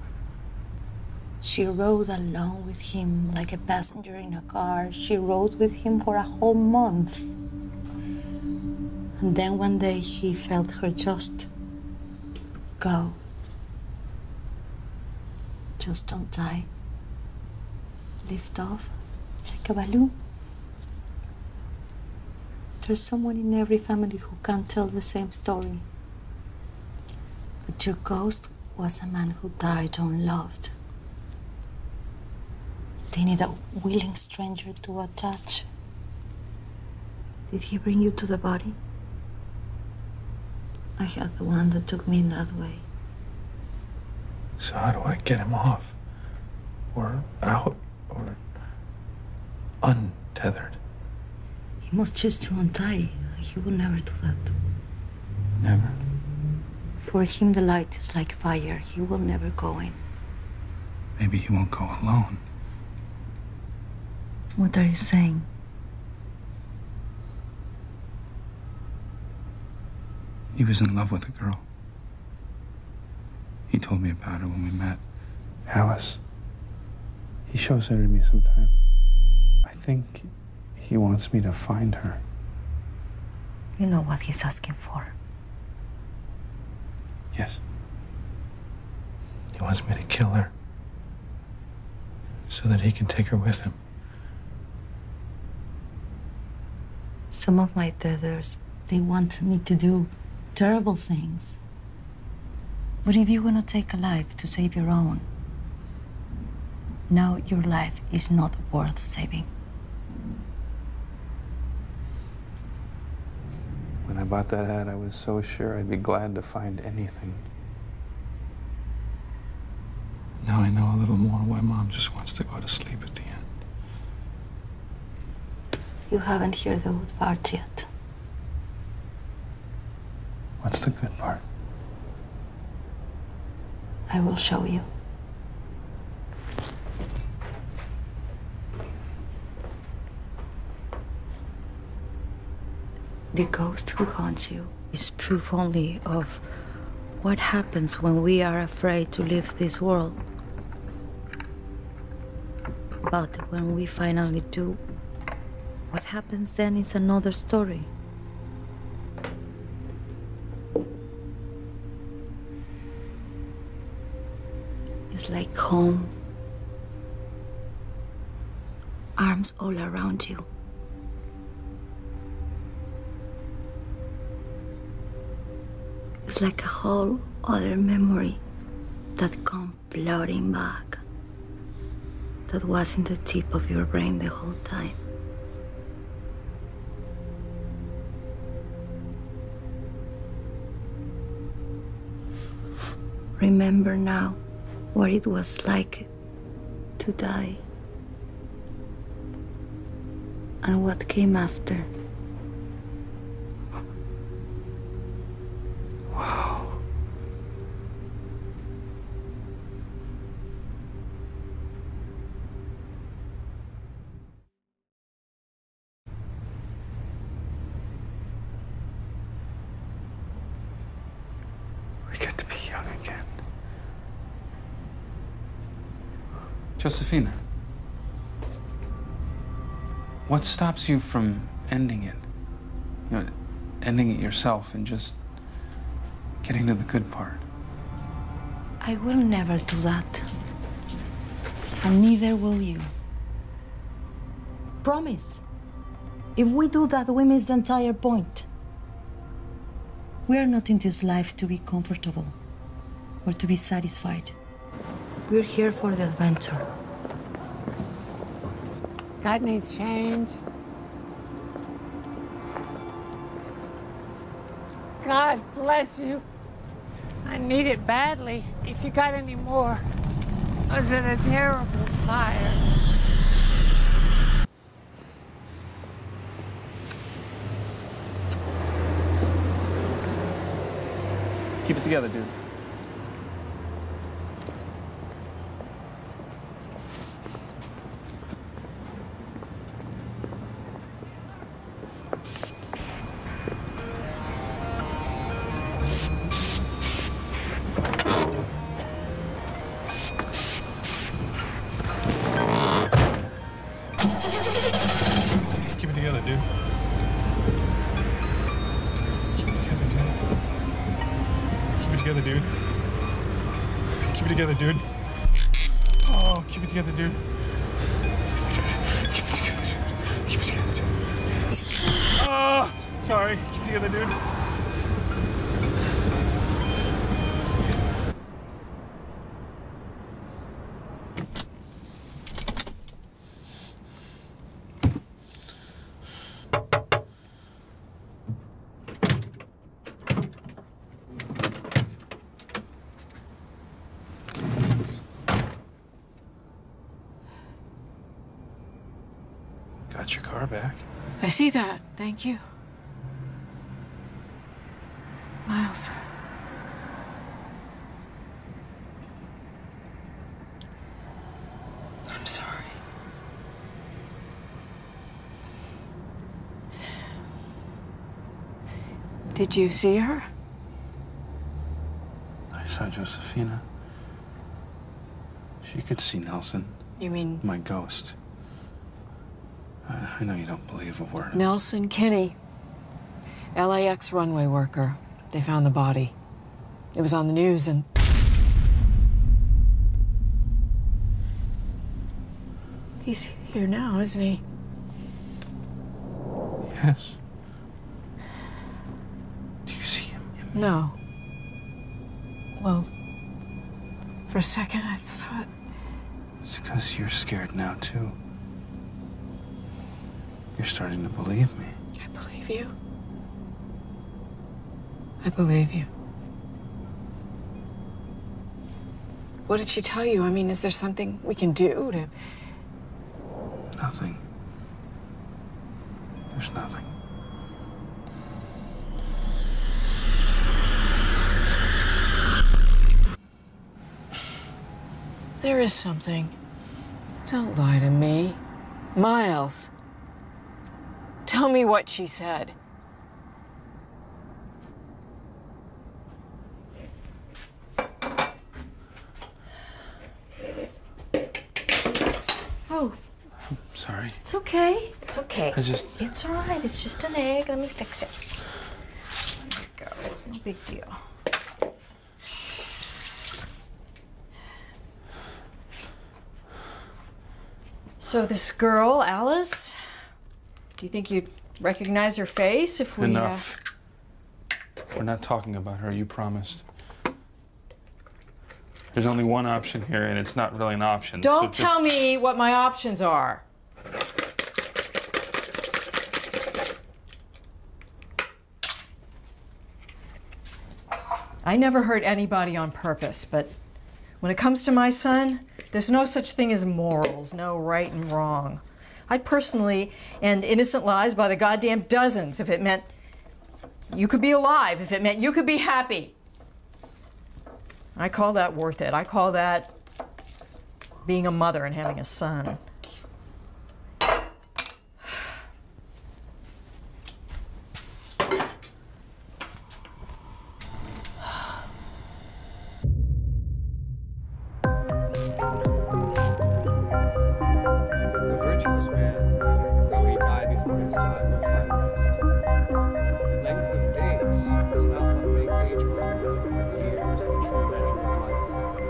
She rode along with him like a passenger in a car. She rode with him for a whole month. And then one day he felt her just go. Just don't die. Lift off like a balloon. There's someone in every family who can tell the same story. But your ghost was a man who died unloved. They need a willing stranger to attach. Did he bring you to the body? I had the one that took me that way. So how do I get him off? Or out? Or untethered? He must choose to untie. He will never do that. Never. For him, the light is like fire. He will never go in. Maybe he won't go alone. What are you saying? He was in love with a girl. He told me about her when we met. Alice. He shows her to me sometimes. I think he wants me to find her. You know what he's asking for. Yes. He wants me to kill her so that he can take her with him. Some of my tethers, they want me to do terrible things. But if you're gonna take a life to save your own, now your life is not worth saving. When I bought that hat, I was so sure I'd be glad to find anything. Now I know a little more why Mom just wants to go to sleep at the end. You haven't heard the good part yet. What's the good part? I will show you. The ghost who haunts you is proof only of what happens when we are afraid to leave this world. But when we finally do, what happens then is another story. It's like home. Arms all around you. It's like a whole other memory that comes floating back. That was in the tip of your brain the whole time. Remember now what it was like to die and what came after. Wow. We get to be young again. Josefina, what stops you from ending it? You know, ending it yourself and just getting to the good part. I will never do that. And neither will you. Promise. If we do that, we miss the entire point. We are not in this life to be comfortable or to be satisfied. We're here for the adventure. Got any change? God bless you. I need it badly. If you got any more. I was in a terrible fire. Keep it together, dude. Keep it together, dude. Together, dude. Keep it together, dude. Oh, keep it together, dude. Keep it together, dude. Keep it together, dude. Oh, sorry. Keep it together, dude. back. I see that. Thank you. Miles. I'm sorry. Did you see her? I saw Josephina. She could see Nelson. You mean my ghost. I know you don't believe a word. Nelson Kinney, LAX runway worker. They found the body. It was on the news and... He's here now, isn't he? Yes. Do you see him? No. Well, for a second I thought... It's because you're scared now, too. You're starting to believe me. I believe you. I believe you. What did she tell you? I mean, is there something we can do to... Nothing. There's nothing. There is something. Don't lie to me. Miles. Tell me what she said. Oh. Sorry. It's okay. It's okay. It's all right. It's just an egg. Let me fix it. There you go. No big deal. So this girl, Alice, do you think you'd recognize her face if we... Enough. We're not talking about her, you promised. There's only one option here, and it's not really an option. Don't tell me what my options are. I never hurt anybody on purpose, but when it comes to my son, there's no such thing as morals, no right and wrong. I'd personally end innocent lives by the goddamn dozens if it meant you could be alive, if it meant you could be happy. I call that worth it. I call that being a mother and having a son.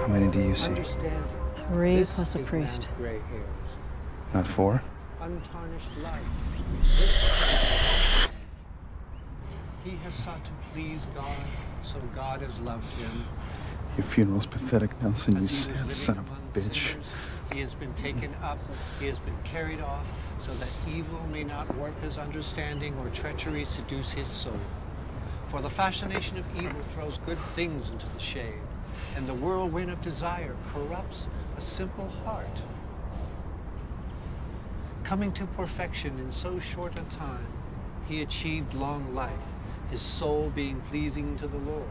How many do you see? 3 plus a priest. Not 4? Untarnished life. He has sought to please God, so God has loved him. Your funeral's pathetic, Nelson, you As he was sad living son of among a bitch. sinners, he has been taken up, he has been carried off, so that evil may not warp his understanding or treachery seduce his soul. For the fascination of evil throws good things into the shade, and the whirlwind of desire corrupts a simple heart. Coming to perfection in so short a time, he achieved long life, his soul being pleasing to the Lord.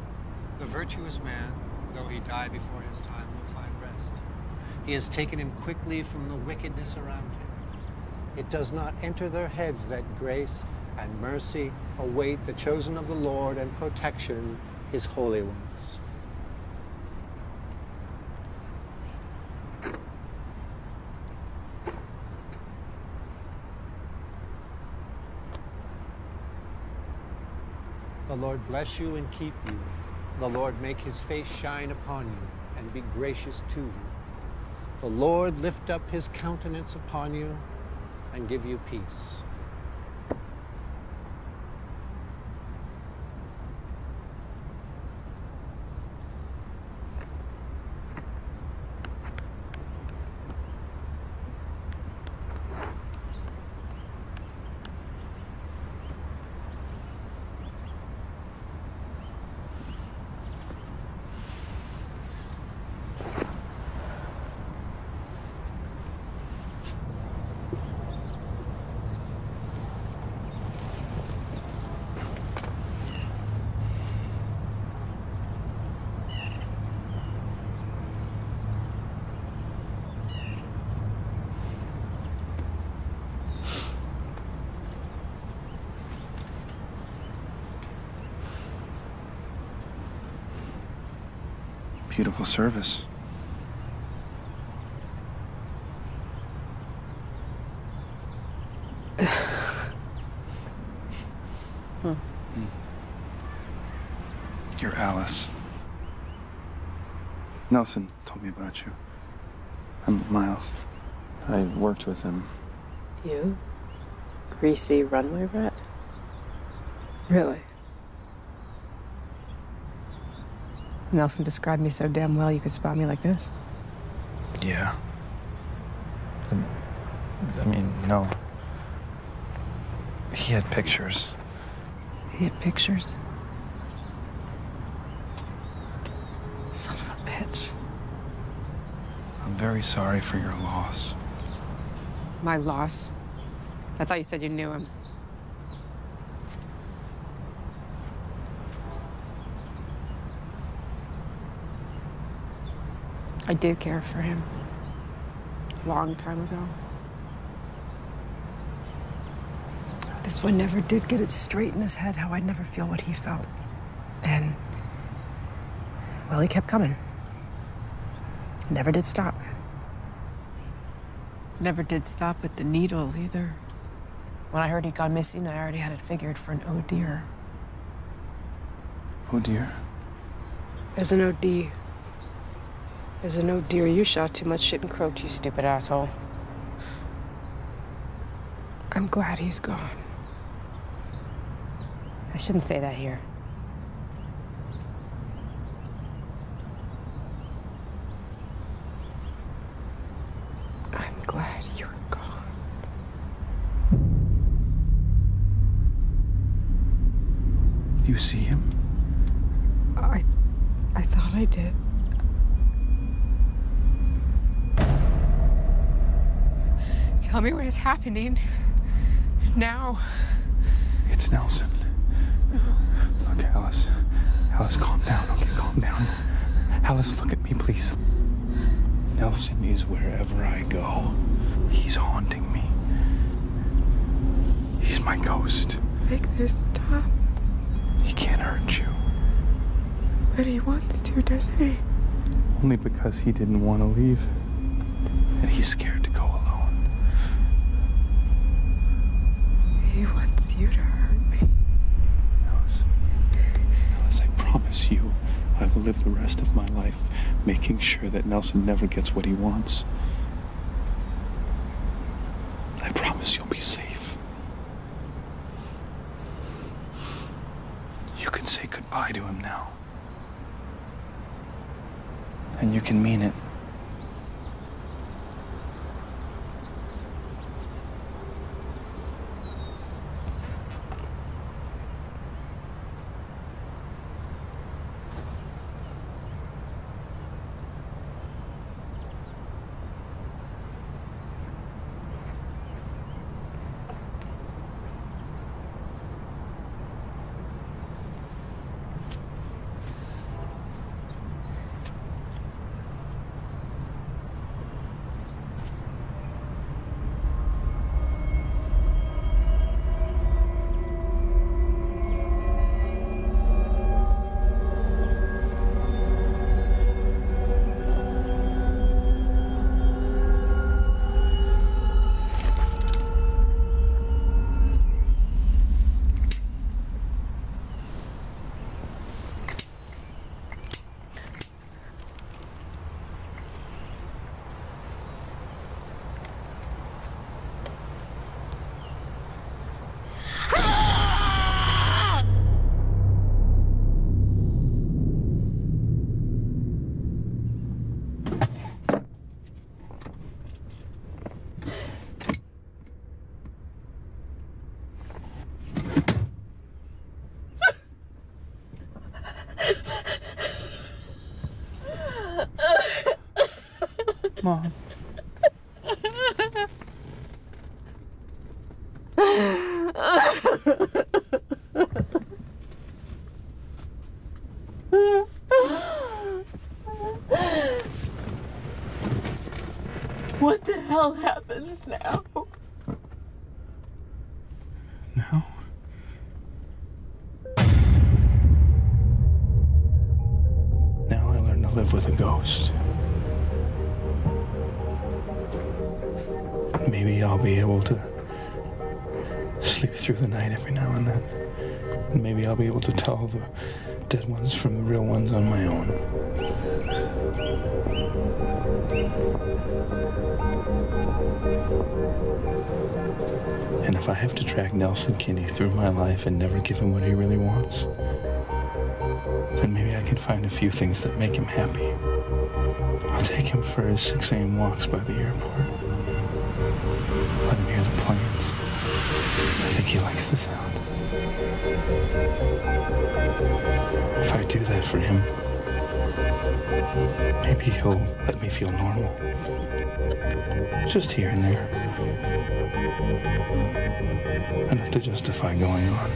The virtuous man, though he die before his time, will find rest. He has taken him quickly from the wickedness around him. It does not enter their heads that grace and mercy await the chosen of the Lord and protection, his holy ones. The Lord bless you and keep you. The Lord make his face shine upon you and be gracious to you. The Lord lift up his countenance upon you and give you peace. beautiful service. You're Alice. Nelson told me about you. I'm Miles. I worked with him. You? Greasy runway rat? Really? Nelson described me so damn well you could spot me like this? Yeah. I mean, no. He had pictures. He had pictures? Son of a bitch. I'm very sorry for your loss. My loss? I thought you said you knew him. I did care for him. A long time ago. This one never did get it straight in his head how I'd never feel what he felt. And, well, he kept coming. Never did stop. Never did stop with the needle either. When I heard he'd gone missing, I already had it figured for an oh dear. Oh dear. As an OD. As an oh dear, you shot too much shit and croaked, you stupid asshole. I'm glad he's gone. I shouldn't say that here. I'm glad you're gone. Do you see him? I thought I did. Tell me what is happening now. It's Nelson. Look, Alice. Alice, calm down. Okay, calm down. Alice, look at me, please. Nelson is wherever I go. He's haunting me. He's my ghost. Make this stop. He can't hurt you. But he wants to, doesn't he? Only because he didn't want to leave. And he's scared to go alone. He wants you to hurt me. Alice, I promise you, I will live the rest of my life making sure that Nelson never gets what he wants. I promise you'll be safe. You can say goodbye to him now. And you can mean it. Mom. What the hell happens now? Now? Now I learn to live with a ghost. Maybe I'll be able to sleep through the night every now and then. And maybe I'll be able to tell the dead ones from the real ones on my own. And if I have to track Nelson Kinney through my life and never give him what he really wants, then maybe I can find a few things that make him happy. I'll take him for his 6 a.m. walks by the airport. Let him hear the planes. I think he likes the sound. If I do that for him, maybe he'll let me feel normal. Just here and there. Enough to justify going on.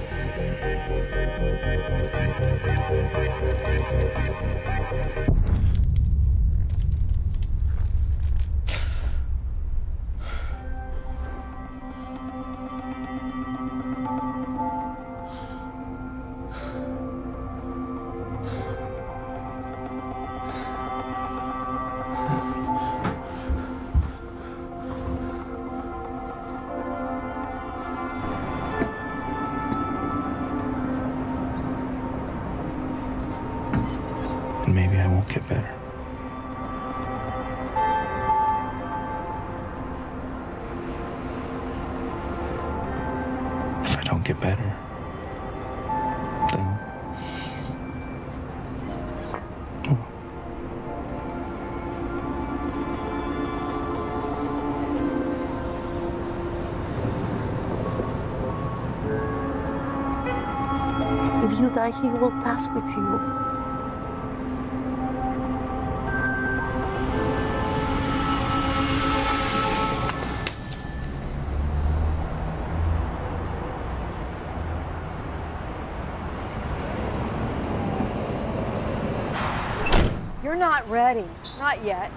And maybe I won't get better. If I don't get better, then... If you die, he will pass with you. You're not ready. Not yet.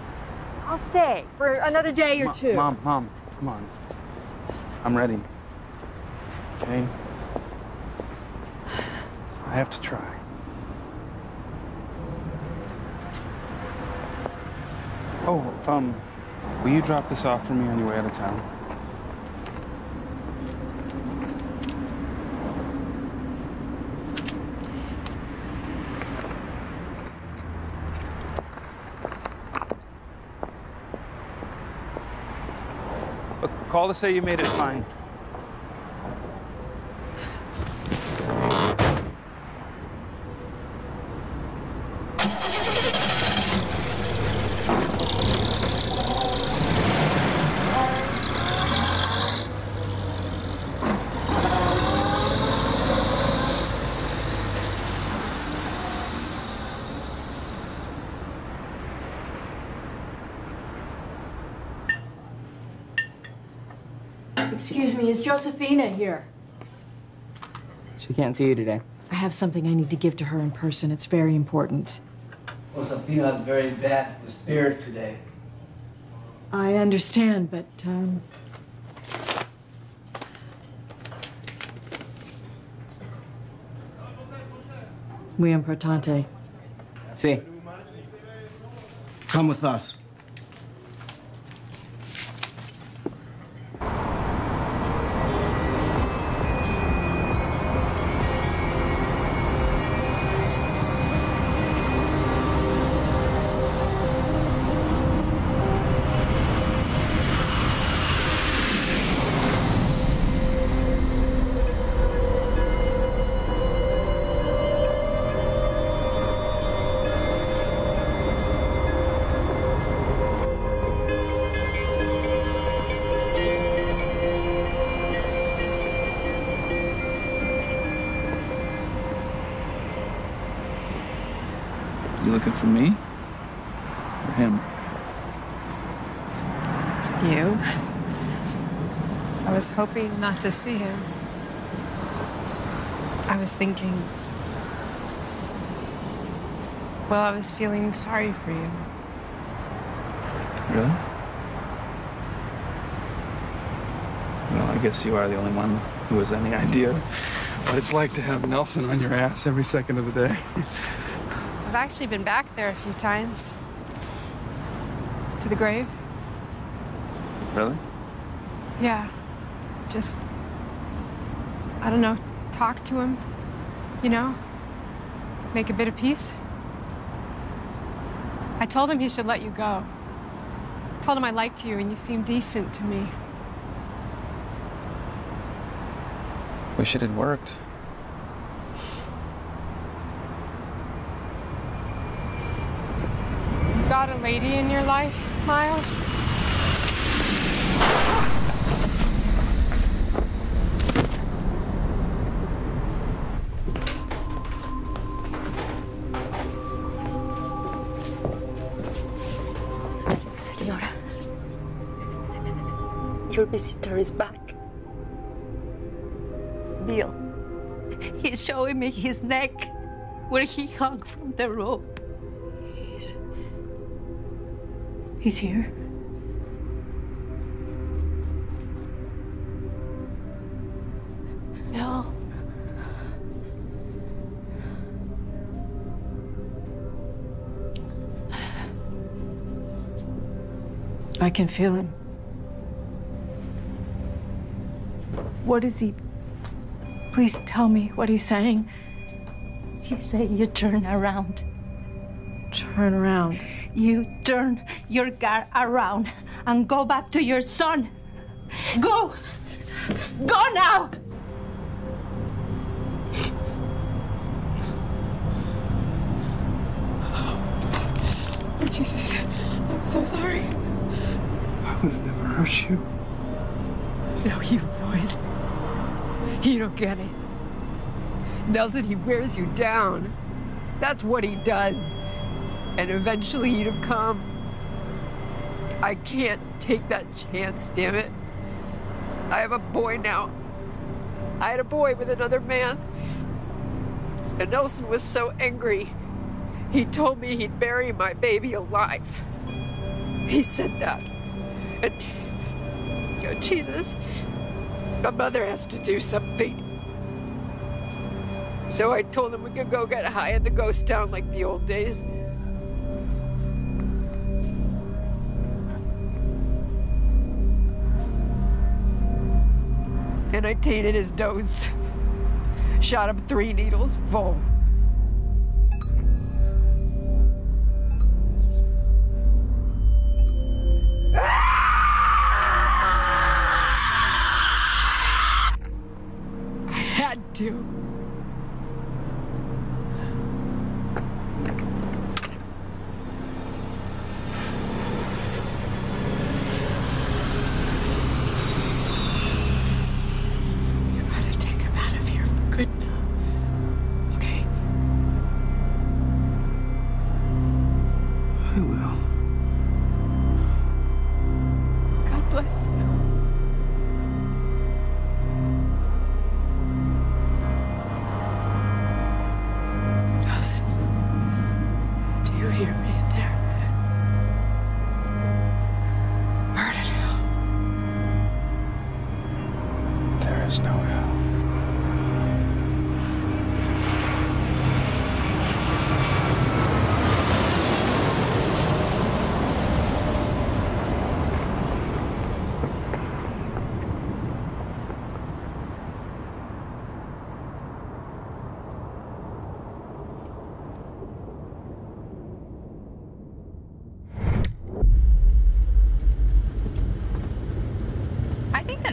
I'll stay for another day or two. Mom, come on. I'm ready. Okay? I have to try. Oh, will you drop this off for me on your way out of town? Call to say you made it fine. Excuse me, is Josephina here? She can't see you today. I have something I need to give to her in person. It's very important. Josefina's very bad with spirits today. I understand, but, muy importante. See. Come with us. You looking for me? Or him? You? I was hoping not to see him. I was thinking... Well, I was feeling sorry for you. Really? Well, I guess you are the only one who has any idea what it's like to have Nelson on your ass every second of the day. I've actually been back there a few times. To the grave. Really? Yeah. Just, I don't know, talk to him, you know? Make a bit of peace. I told him he should let you go. Told him I liked you and you seemed decent to me. Wish it had worked. You got a lady in your life, Miles? Senora, your visitor is back. Bill, he's showing me his neck where he hung from the rope. He's here. Bill. I can feel him. What is he? Please tell me what he's saying. He said you turn around. Turn around. You turn your car around and go back to your son. Go! Go now! Oh, Jesus. I'm so sorry. I would have never hurt you. No, you would. You don't get it. Nelson, he wears you down. That's what he does. And eventually you'd have come. I can't take that chance, damn it. I have a boy now. I had a boy with another man. And Nelson was so angry. He told me he'd bury my baby alive. He said that. And, oh, Jesus, my mother has to do something. So I told him we could go get high in the ghost town like the old days. And I tainted his dose. Shot him 3 needles full. I had to.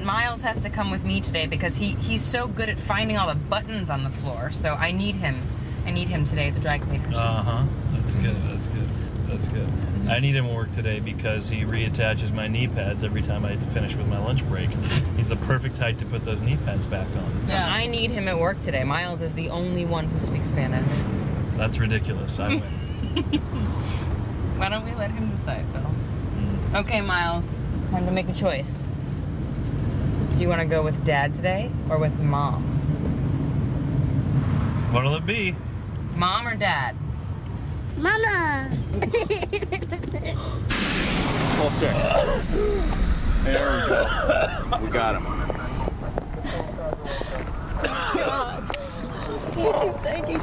Miles has to come with me today because he's so good at finding all the buttons on the floor. So I need him. I need him today at the dry cleaners. Uh-huh. That's good. That's good. That's good. I need him at work today because he reattaches my knee pads every time I finish with my lunch break. He's the perfect height to put those knee pads back on. Yeah, I need him at work today. Miles is the only one who speaks Spanish. That's ridiculous. I win. Why don't we let him decide, Bill? Okay, Miles. Time to make a choice. Do you want to go with Dad today or with Mom? What'll it be? Mom or Dad? Mama! Full check. There we go. We got him. God. Thank you, thank you.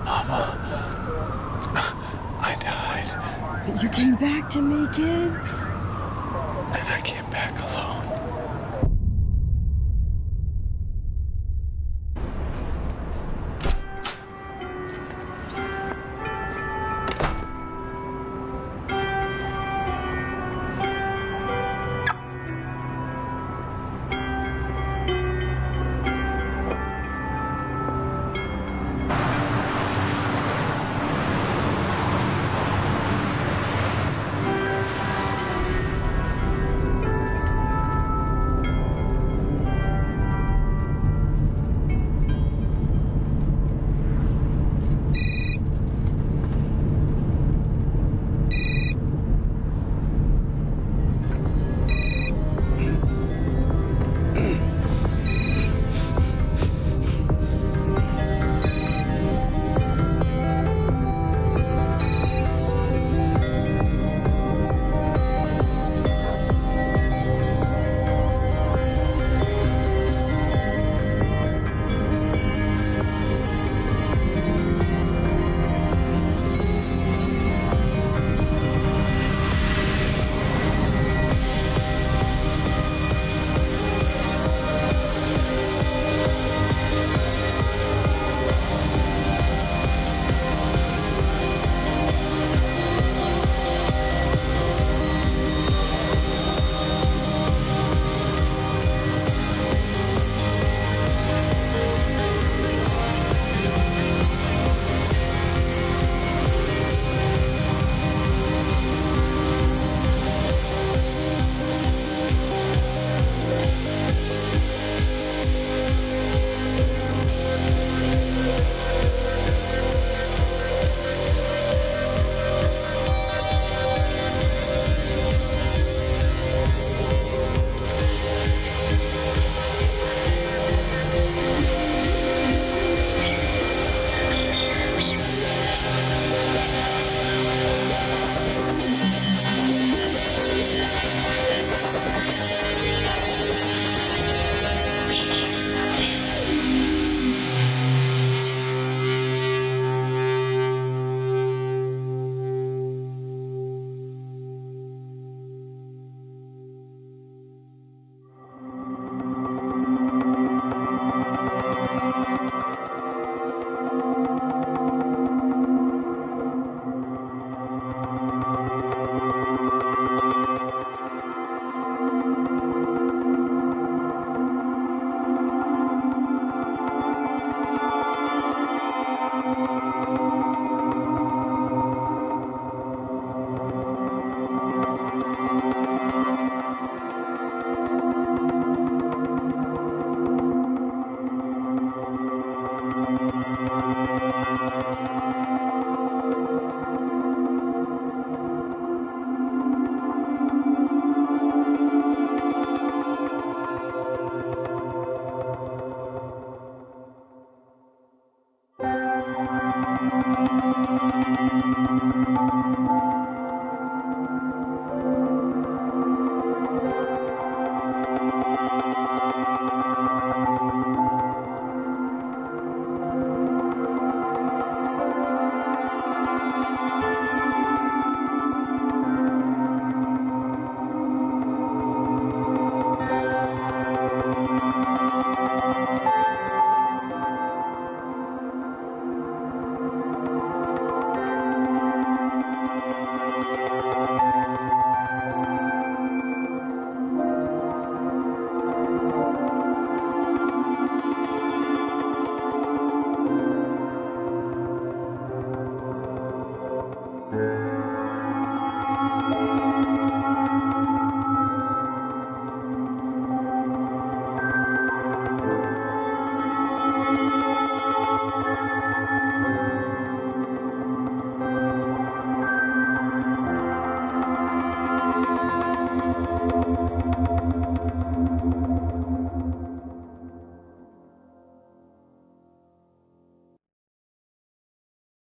Mama. to me, kid?